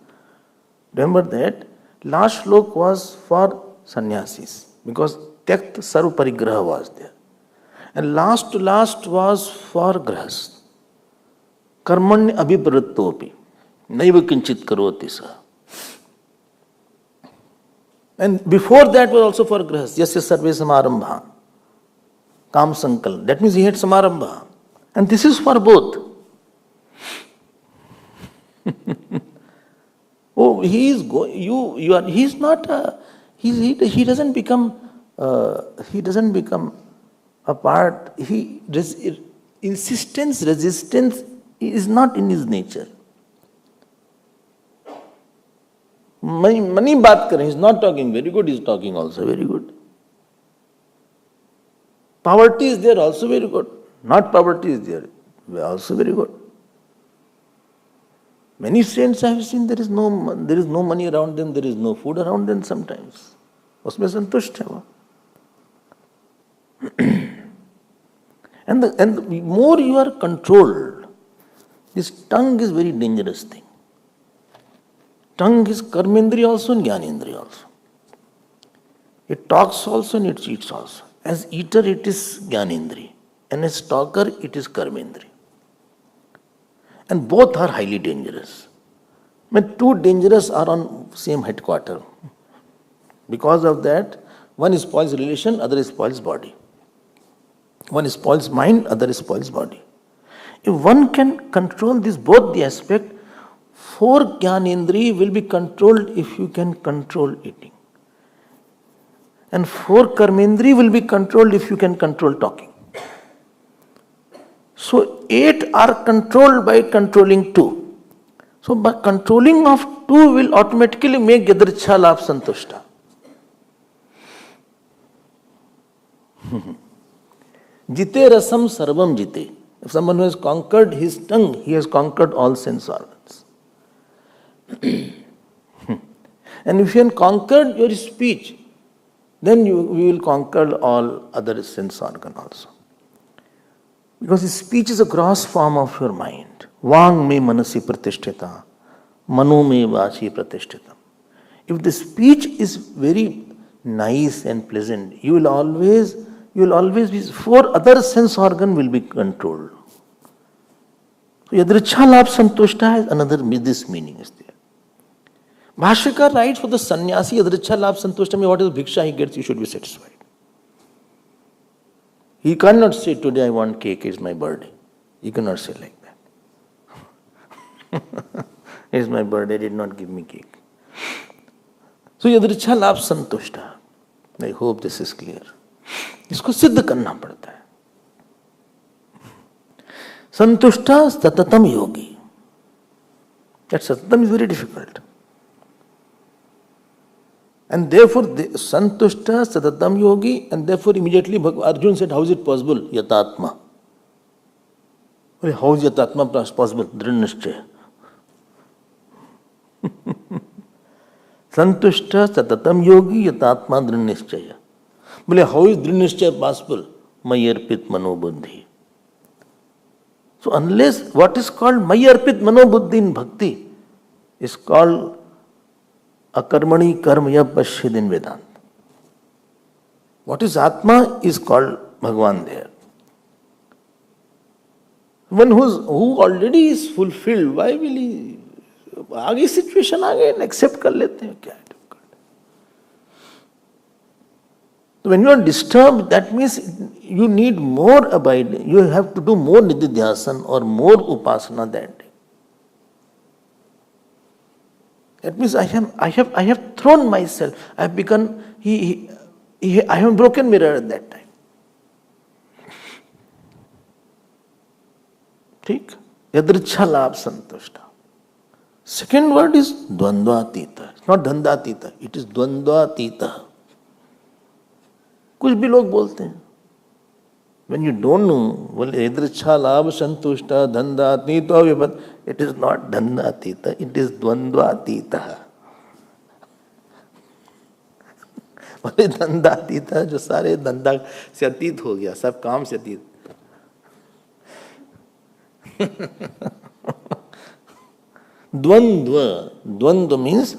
Remember that last shloka was for sannyasis because tyakt sarva parigraha was there. And last was for grahas. Karmanya abhiprattopi. Naiva kinchit karoti sa. And before that was also for grahas. Yasya sarve samarambha. Kam sankal. That means he had samarambha. And this is for both. Oh, he is he's not he doesn't become a part. Insistence, resistance is not in his nature. Mani baat kar rahe, he's not talking very good, he's talking also very good. Poverty is there, also very good. Not poverty is there, also very good. Many saints I have seen, there is no money around them, there is no food around them sometimes. Usme santusht hai wo. And the more you are controlled, this tongue is very dangerous thing. Tongue is karmendriya also and jnanendriya also. It talks also and it eats also. As eater it is jnanendriya, and as talker it is karmendriya. And both are highly dangerous. When two dangerous are on same headquarter. Because of that, one spoils relation, other spoils body. One spoils mind, other spoils body. If one can control this, both the aspect, 4 Gyanendri will be controlled if you can control eating. And 4 Karmendri will be controlled if you can control talking. So 8 are controlled by controlling 2. So by controlling of 2 will automatically make Yadricha Labh Santushta. Jite rasam sarvam jite. If someone who has conquered his tongue, he has conquered all sense organs. And if you have conquered your speech, then we will conquer all other sense organ also. Because speech is a gross form of your mind. Vang me manasi pratishtita, manu me vachi pratishtita. If the speech is very nice and pleasant, you will always be, 4 other sense organ will be controlled. So Yadricha Labh Santushta has another, this meaning is there. Bhashyakar writes for the sannyasi, Yadricha Labh Santushta means what is bhiksha he gets, you should be satisfied. He cannot say, today I want cake, it's my birthday. He cannot say like that. It's my birthday, did not give me cake. So Yadricha Labh Santushta. I hope this is clear. इसको सिद्ध करना पड़ता है. Santushta Satatam Yogi. That Satatam is very difficult. And therefore, Santushta Satatam Yogi, and therefore immediately Arjuna said, how is it possible? Yatatma. How is Yatatma possible? Drinashchaya. Santushta Satatam Yogi Yatatma Drinashchaya. How is Drinashchaya possible? Mayarpit Manobuddhi. So unless what is called Mayarpit Manobuddhi in Bhakti is called Akarmani Karmaya Pashyad in Vedanta. What is Atma is called Bhagavan there. One who already is fulfilled, why will he? आगे situation आ गए, accept कर लेते हैं क्या? When you are disturbed, that means you need more abiding. You have to do more nididhyasan or more upasana that day. That means I have thrown myself. I have become. I have broken mirror at that time. ठीक? Yadricha Labh Santushta. Second word is Dwandvateetaha. It's not Dhandateetaha. It is Dwandvateetaha. कुछ भी लोग बोलते हैं. When you don't know, well, Yadricha Labh Santushta Dhandateetaha Vibhat, it is not Dhandateetaha, it is Dwandvateetaha. बोले Dhandateetaha जो सारे धंधा से अतीत हो गया, सब काम से अतीत. Dwandva means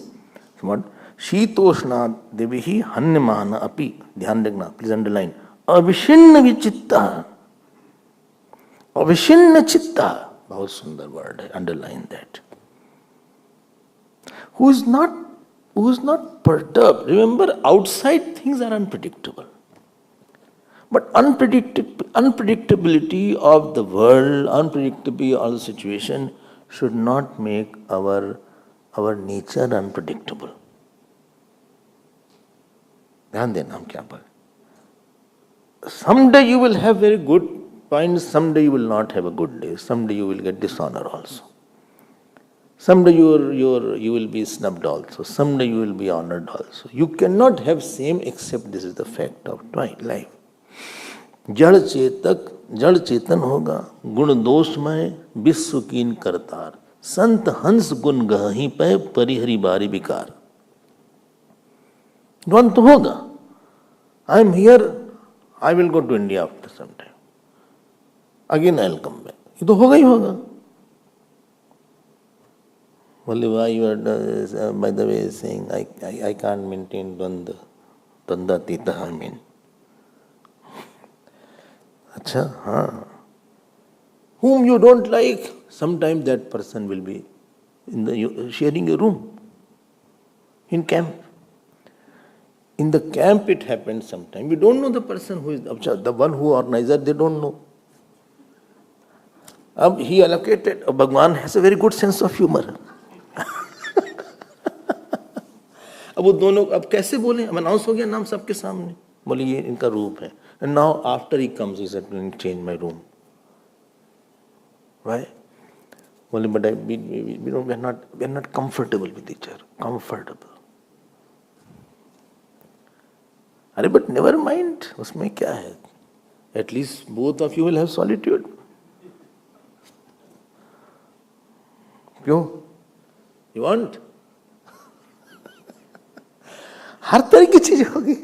what? Shitoshna devihi hanyamana api. Dhyan rakhna, please underline. Avishinna vichitta. Avishinna chitta. Bahut sundar word, underline that. Who is not perturbed. Remember, outside things are unpredictable. But unpredictability of the world, unpredictability of the situation should not make our nature unpredictable. ध्यान देना हम क्या बोले. Someday you will have very good points, someday you will not have a good day, someday you will get dishonor also. Someday you will be snubbed also, someday you will be honored also. You cannot have same except this is the fact of life. जड़ चेतन होगा, गुण दोषमय विश्व कीन करतार, संत हंस गुण गहि पे परिहरि बारी विकार. द्वंद्व तो होगा. I am here, I will go to India after some time. Again I will come back. ये तो होगा ही होगा. Only why you are, by the way, saying I can't maintain Dwandvateetaha, I mean. अच्छा, हाँ. Whom you don't like, sometimes that person will be sharing a room in camp. In the camp it happened sometime. We don't know the person who is the one who organized, they don't know. He allocated, Bhagwan has a very good sense of humor. अब वो दोनों अब कैसे बोले, अब announce हो गया नाम सबके सामने, बोले ये इनका रूप है. And now after he comes, he said, change my room. Why? Only, but we are not comfortable with each other. Comfortable. अरे but never mind, उसमें क्या है? At least both of you will have solitude. क्यों? You want? हर तरह की चीज होगी.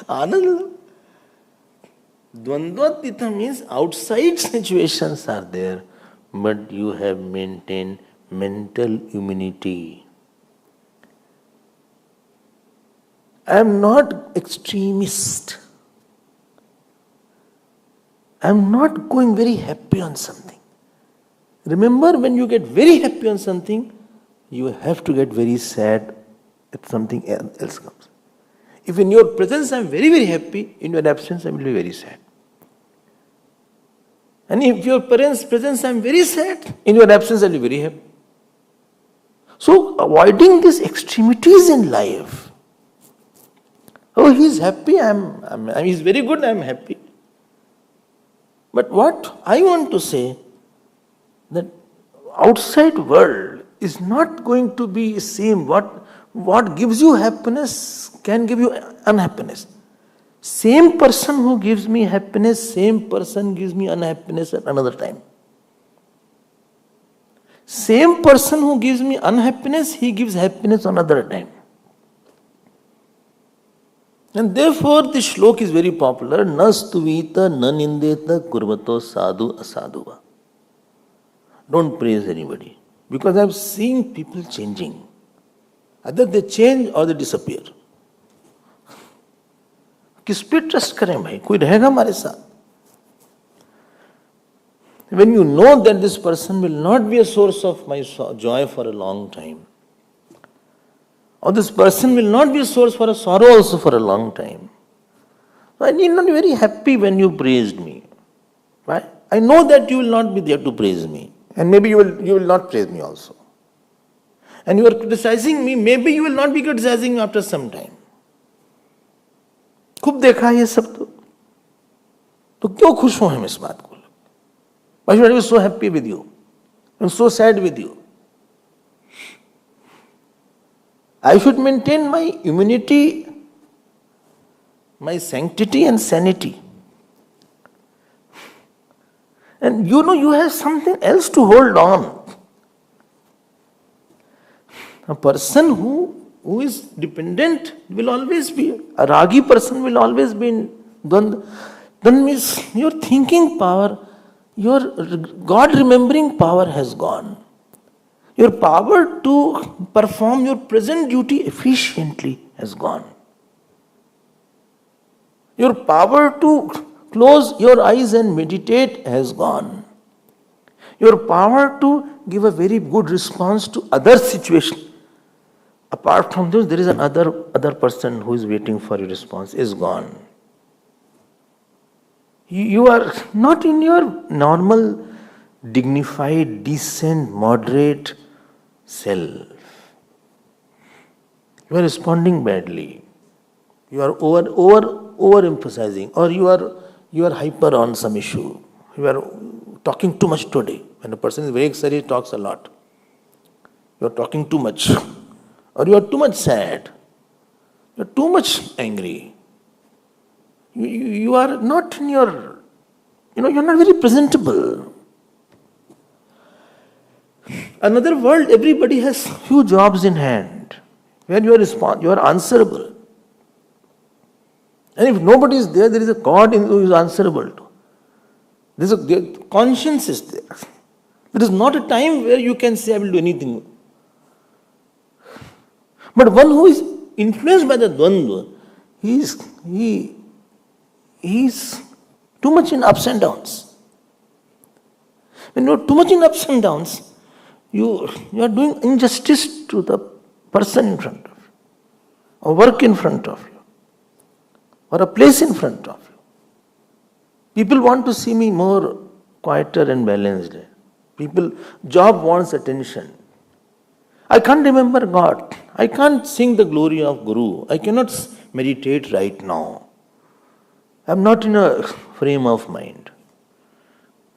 आनंद. Dwandvateetaha means outside situations are there, but you have maintained mental immunity. I am not extremist. I am not going very happy on something. Remember, when you get very happy on something, you have to get very sad if something else comes. If in your presence I am very, very happy, in your absence I will be very sad. And if your presence I am very sad, in your absence I will be very happy. So avoiding these extremities in life. Oh, he is happy, he is very good, I am happy. But what I want to say, that outside world is not going to be same. What gives you happiness can give you unhappiness. Same person who gives me happiness, same person gives me unhappiness at another time. Same person who gives me unhappiness, he gives happiness another time. And therefore the shloka is very popular. Na stuvita, na nindeta, kurvato sadhu asadhuva. Don't praise anybody. Because I have seen people changing. Either they change or they disappear. किस पे trust करें भाई? कोई रहेगा हमारे साथ? When you know that this person will not be a source of my joy for a long time, or this person will not be a source for a sorrow also for a long time, so I need not be very happy when you praised me. Right? I know that you will not be there to praise me, and maybe you will not praise me also. And you are criticizing me, maybe you will not be criticizing me after some time. खूब देखा ये सब तो क्यों खुश हो हम इस बात को? Why should I be so happy with you? I'm so sad with you. I should maintain my immunity, my sanctity and sanity. And you have something else to hold on. A person who is dependent will always be, a ragi person will always be in Dwandva. Then means your thinking power, your God remembering power has gone. Your power to perform your present duty efficiently has gone. Your power to close your eyes and meditate has gone. Your power to give a very good response to other situations. Apart from this, there is another person who is waiting for your response, is gone. You are not in your normal, dignified, decent, moderate self. You are responding badly. You are overemphasizing, or you are hyper on some issue. You are talking too much today. When a person is very excited, he talks a lot. You are talking too much. Or you are too much sad. You are too much angry. You are not in your, you are not very presentable. Another world, everybody has few jobs in hand, where you are answerable. And if nobody is there, there is a God who is answerable to. The conscience is there. There is not a time where you can say, I will do anything. But one who is influenced by the Dwandva, he is too much in ups and downs. When you are too much in ups and downs, you are doing injustice to the person in front of you, or work in front of you, or a place in front of you. People want to see me more quieter and balanced. Job wants attention. I can't remember God. I can't sing the glory of Guru. I cannot meditate right now. I'm not in a frame of mind.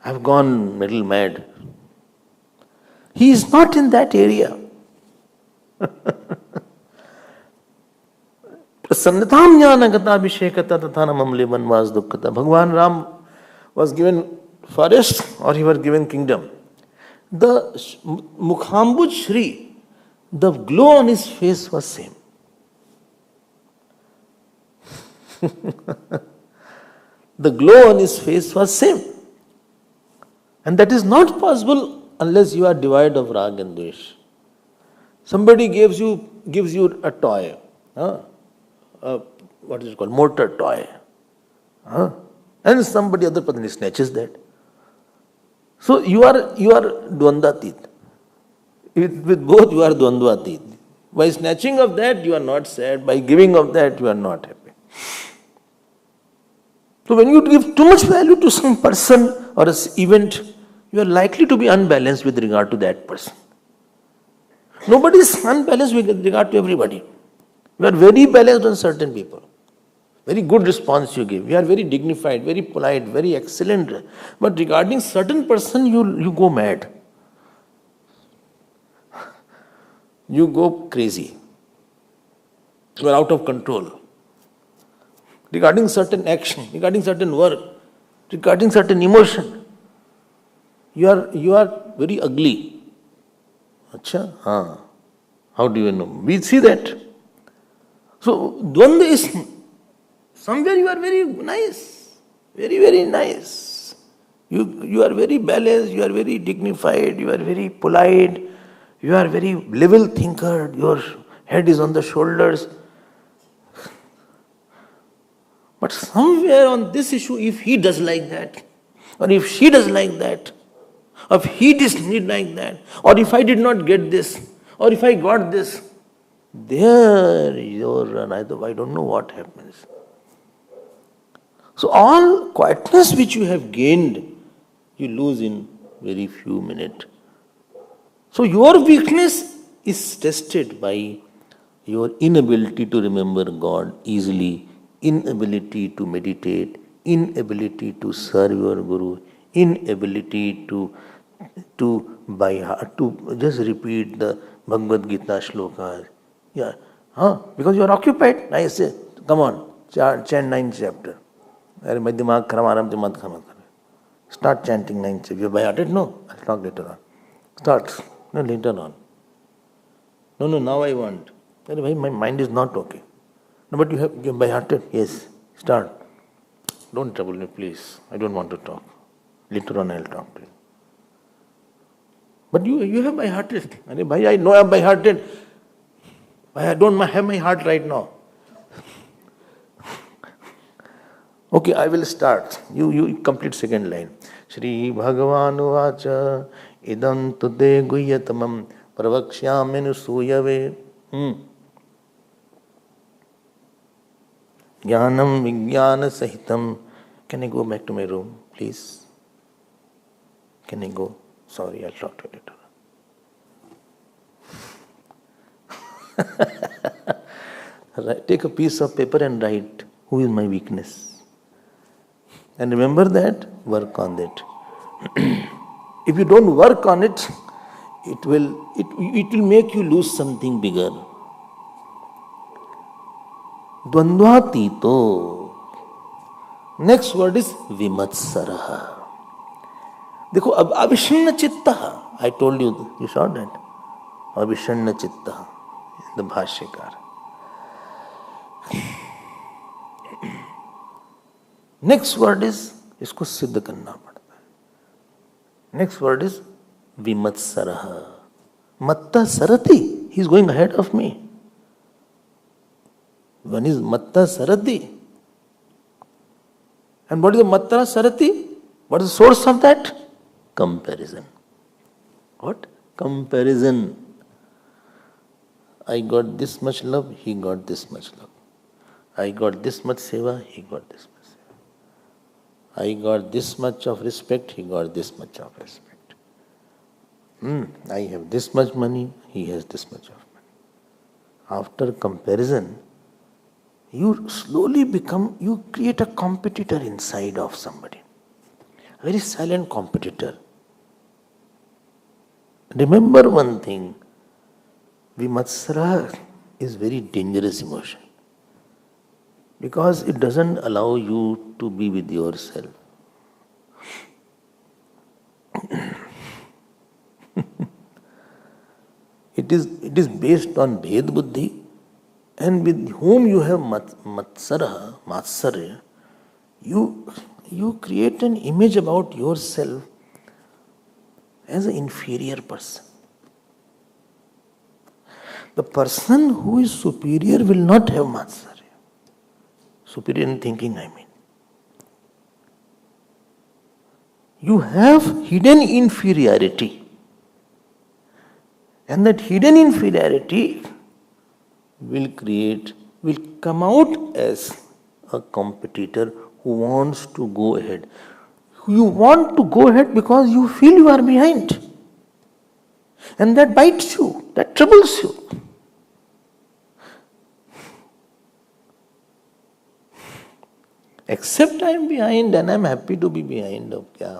I've gone little mad. He is not in that area. Prasannataam jnanagata abhishekata tathanamam limanvas dukkhata. Bhagwan Ram was given forest or he was given kingdom. The Mukhambuj Shri, the glow on his face was same. The glow on his face was same. And that is not possible unless you are devoid of rag and dvesh. Somebody gives you a toy. What is it called? Motor toy. And somebody other person snatches that. So you are Dwandvateetaha. With both you are Dwandvateetaha. By snatching of that you are not sad. By giving of that you are not happy. So when you give too much value to some person or an event, you are likely to be unbalanced with regard to that person. Nobody is unbalanced with regard to everybody. You are very balanced on certain people. Very good response you give. You are very dignified, very polite, very excellent. But regarding certain person, you go mad. You go crazy. You are out of control. Regarding certain action, regarding certain work, regarding certain emotion, you are very ugly. Acha? How do you know? We see that. So, Dvandva is somewhere you are very nice, very, very nice. You are very balanced, you are very dignified, you are very polite, you are very level thinker, your head is on the shoulders. But somewhere on this issue, if he does like that, or if she does like that, or if he did like that, or if I did not get this, or if I got this, there I don't know what happens. So all quietness which you have gained, you lose in very few minutes. So your weakness is tested by your inability to remember God easily, inability to meditate, inability to serve your Guru, inability to by heart, to just repeat the Bhagavad Gita Shloka. Yeah, because you are occupied. I say, come on, chant 9th chapter. Start chanting 9th chapter. You are by hearted? No, I'll talk later on. Start. No, later on. No, now I want. My mind is not okay. No, but you're by hearted? Yes. Start. Don't trouble me, please. I don't want to talk. Later on I'll talk to you. But you have by hearted. I know I'm by hearted. I don't have my heart right now. Okay, I will start. You complete second line. Shri Bhagavanu Vacha Idam Tude Guhyatamam Pravakshyamenu Suyave Gyaanam Vijnana Sahitam. Can I go back to my room, please? Can I go? Sorry, I'll talk to you later. Take a piece of paper and write, who is my weakness? And remember that, work on that. If you don't work on it, it will make you lose something bigger. Dwandvateetaha. Next word is vimatsaraha. देखो अब अविषण्ण चित्तः, I told you saw that. अविषण्ण चित्तः, the भाष्यकार. Next word is, इसको सिद्ध करना पड़ता है. Next word is vimatsaraha. Matta sarati, he is going ahead of me. One is matta sarati. And what is the matta sarati? What is the source of that? Comparison. What? Comparison. I got this much love, he got this much love. I got this much seva, he got this much seva. I got this much of respect, he got this much of respect. I have this much money, he has this much of money. After comparison, you slowly you create a competitor inside of somebody. A very silent competitor. Remember one thing, Vimatsara is very dangerous emotion because it doesn't allow you to be with yourself. It is based on Bhed Buddhi, and with whom you have Matsarya, you create an image about yourself as an inferior person. The person who is superior will not have Matsarya. Superior in thinking, I mean. You have hidden inferiority. And that hidden inferiority will come out as a competitor who wants to go ahead. You want to go ahead because you feel you are behind. And that bites you, that troubles you. Except I am behind and I am happy to be behind. I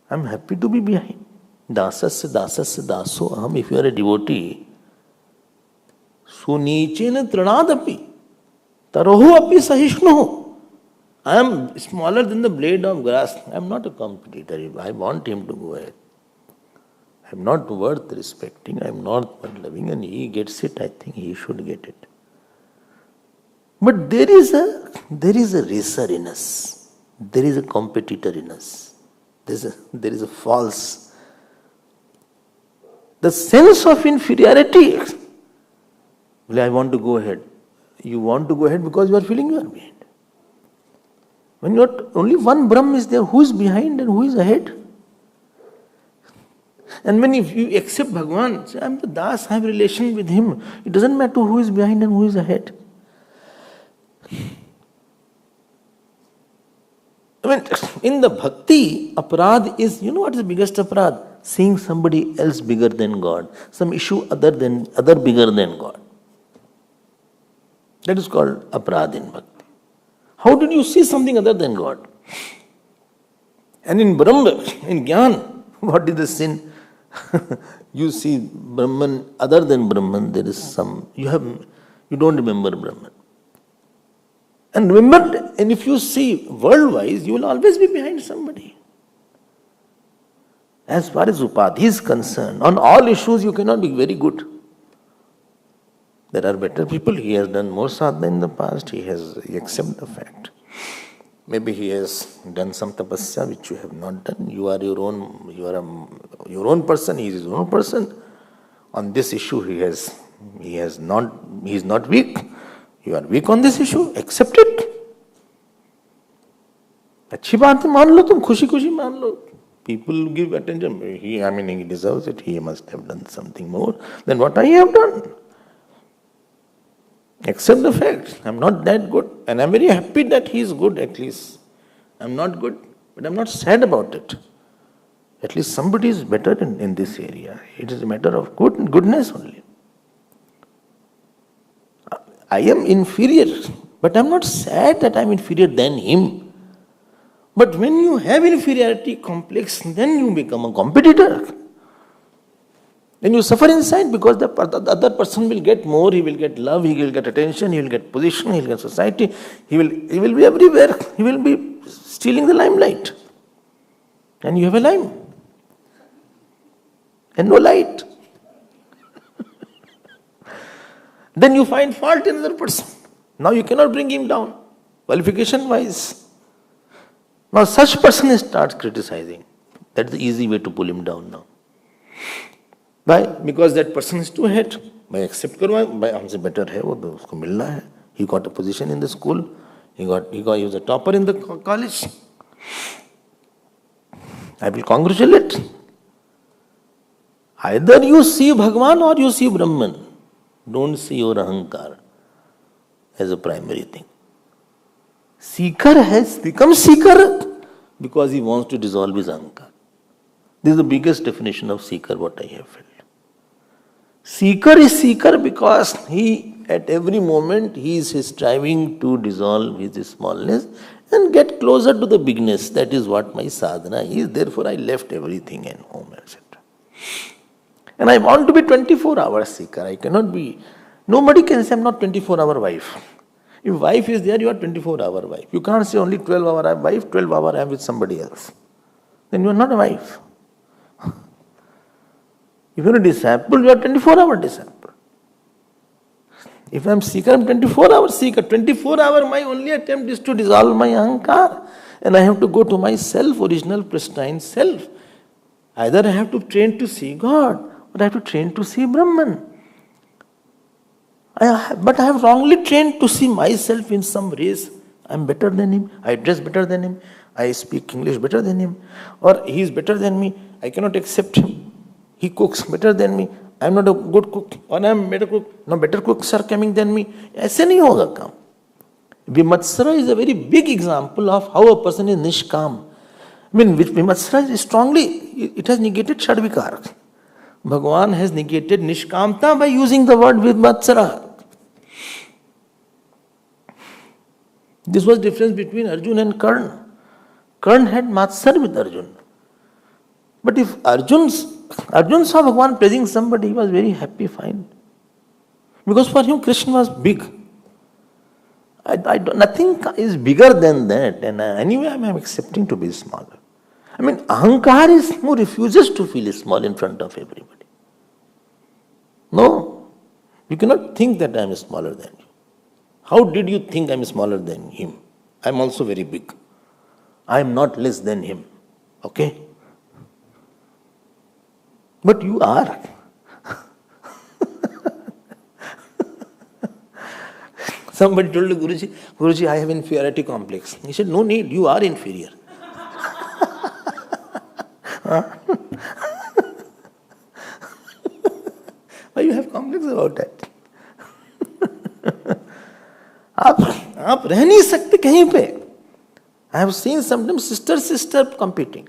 am happy to be behind. Dasasya dasasya daso aham. If you are a devotee, sunichena trinadapi tarohu api sahishnuhu. I am smaller than the blade of grass. I am not a competitor. I want him to go ahead. I am not worth respecting. I am not worth loving, and he gets it. I think he should get it. But there is a racer in us. There is a competitor in us. There is a false. The sense of inferiority. I want to go ahead. You want to go ahead because you are feeling you are behind. When only one Brahm is there, who is behind and who is ahead? And when if you accept Bhagavan, say, I am the Das, I have relation with him. It doesn't matter who is behind and who is ahead. I mean, in the bhakti, aparad is, what is the biggest aparad? Seeing somebody else bigger than God, some issue other bigger than God. That is called aparad in bhakti. How did you see something other than God? And in Brahma, in Gyaan, what is the sin? You see Brahman, other than Brahman, there is some, you don't remember Brahman. And remember, and if you see world-wise, you will always be behind somebody. As far as Upadhi is concerned, on all issues you cannot be very good. There are better people. He has done more sadhana in the past. He accepts the fact. Maybe he has done some tapasya which you have not done. You are your own person. He is his own person. On this issue, he is not weak. You are weak on this issue. Accept it. अच्छी बात है, मान लो तुम, खुशी खुशी मान लो. People give attention. He deserves it. He must have done something more than what I have done. Accept the fact. I am not that good. And I am very happy that he is good at least. I am not good, but I am not sad about it. At least somebody is better in this area. It is a matter of goodness only. I am inferior, but I am not sad that I am inferior than him. But when you have inferiority complex, then you become a competitor. Then you suffer inside because the other person will get more, he will get love, he will get attention, he will get position, he will get society, he will be everywhere, he will be stealing the limelight. And you have a lime. And no light. Then you find fault in another person. Now you cannot bring him down, qualification wise. Now such person starts criticizing. That's the easy way to pull him down now. Why? Because that person is too ahead. By accept karo, by हमसे better है वो, तो उसको मिलना है. He got a position in the school. He was a topper in the college. I will congratulate. Either you see Bhagwan or you see Brahman. Don't see your Ahamkar as a primary thing. Seeker has become seeker because he wants to dissolve his Ahamkar. This is the biggest definition of seeker, what I have felt. Seeker is seeker because at every moment, he is striving to dissolve his smallness and get closer to the bigness. That is what my sadhana is. Therefore, I left everything and home, etc. And I want to be 24-hour seeker. I cannot be. Nobody can say I'm not 24-hour wife. If wife is there, you are 24-hour wife. You can't say only 12-hour I am wife, 12-hour I am with somebody else. Then you are not a wife. If you are a disciple, you are 24-hour disciple. If I am seeker, I am 24-hour seeker. 24-hour, my only attempt is to dissolve my Ahamkar. And I have to go to my self, original, pristine self. Either I have to train to see God, or I have to train to see Brahman. But I have wrongly trained to see myself in some race. I am better than him, I dress better than him, I speak English better than him, or he is better than me, I cannot accept him. He cooks better than me, I am not a good cook, or I am better cook. No, better cooks are coming than me. ऐसे नहीं होगा काम. Vimatsara is a very big example of how a person is nishkam. I mean, Vimatsara is strongly, it has negated Shadvikar. Bhagavan has negated nishkamta by using the word Vimatsara. This was the difference between Arjun and Karna. Karna had Matsar with Arjun. But if Arjun saw Bhagavan praising somebody, he was very happy, fine. Because for him, Krishna was big. Nothing is bigger than that. And anyway, I am accepting to be smaller. I mean, Ahamkar is who refuses to feel small in front of everybody. No, you cannot think that I am smaller than you. How did you think I am smaller than him? I am also very big. I am not less than him. Okay? But you are. Somebody told Guruji, I have inferiority complex. He said, no need, you are inferior. Why you have complex about that? आप रह नहीं सकते कहीं पे. I have seen sometimes sister competing.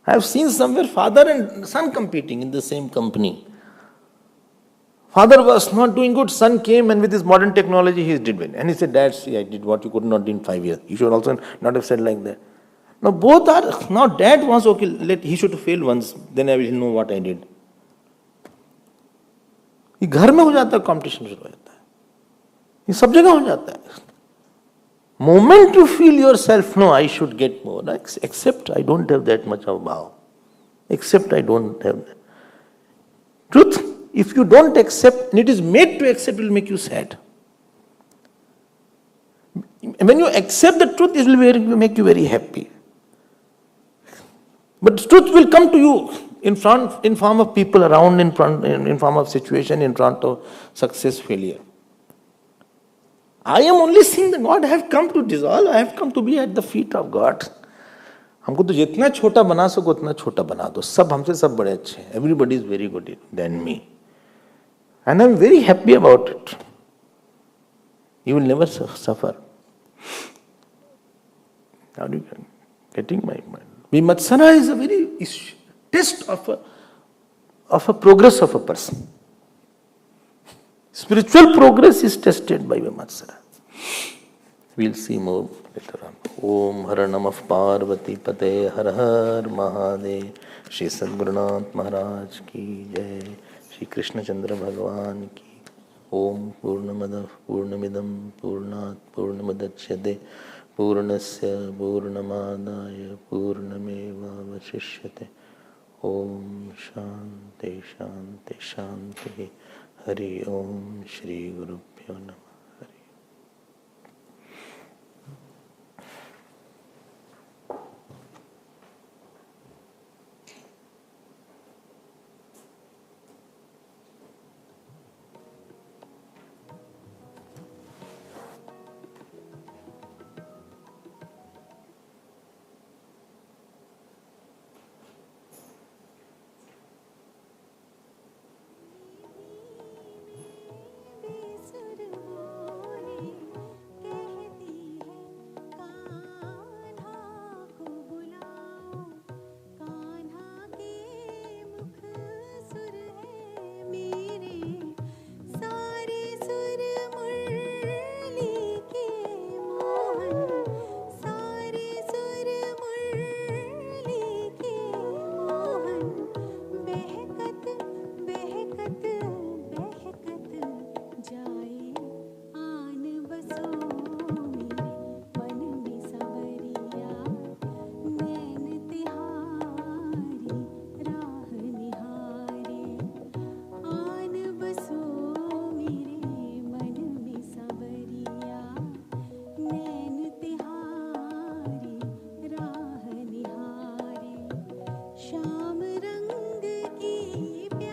I have seen somewhere father and son competing in the same company. Father was not doing good, son came and with his modern technology he did well. And he said, Dad, see, I did what you could not do in 5 years. You should also not have said like that. Now both are, now dad wants, okay, he should fail once, then I will know what I did. ये घर में हो जाता है, competition शुरू हो जाता है, ये सब जगह हो जाता है. Moment you feel yourself, no, I should get more. Except I don't have that much of bhav. Except I don't have that. Truth, if you don't accept, and it is made to accept, it will make you sad. When you accept the truth, it will make you very happy. But truth will come to you in form of people around, in form of situation, in front of success, failure. I am only seeing the God. I have come to dissolve. I have come to be at the feet of God. हमको तो जितना छोटा बना सको उतना छोटा बना दो. सब हमसे सब बड़े अच्छे हैं. Everybody is very good than me. And I am very happy about it. You will never suffer. How do you getting my mind? Vimatsara is a very test of a progress of a person. Spiritual progress is tested by Vimatsara. We'll see more later on. Om Har Namah Parvati Pate Har Har Mahadev. Shri Sadgurunath Maharaj ki jai. Shri Krishna Chandra Bhagavan ki. Om Purnamadav Purnamidam Purnat Purnamadachyate Purnasya Purnamadaya Purnameva Vashishyate. Om Shanti Shanti Shanti. Hari Om Shri Guru Pyo Namah. Shanti.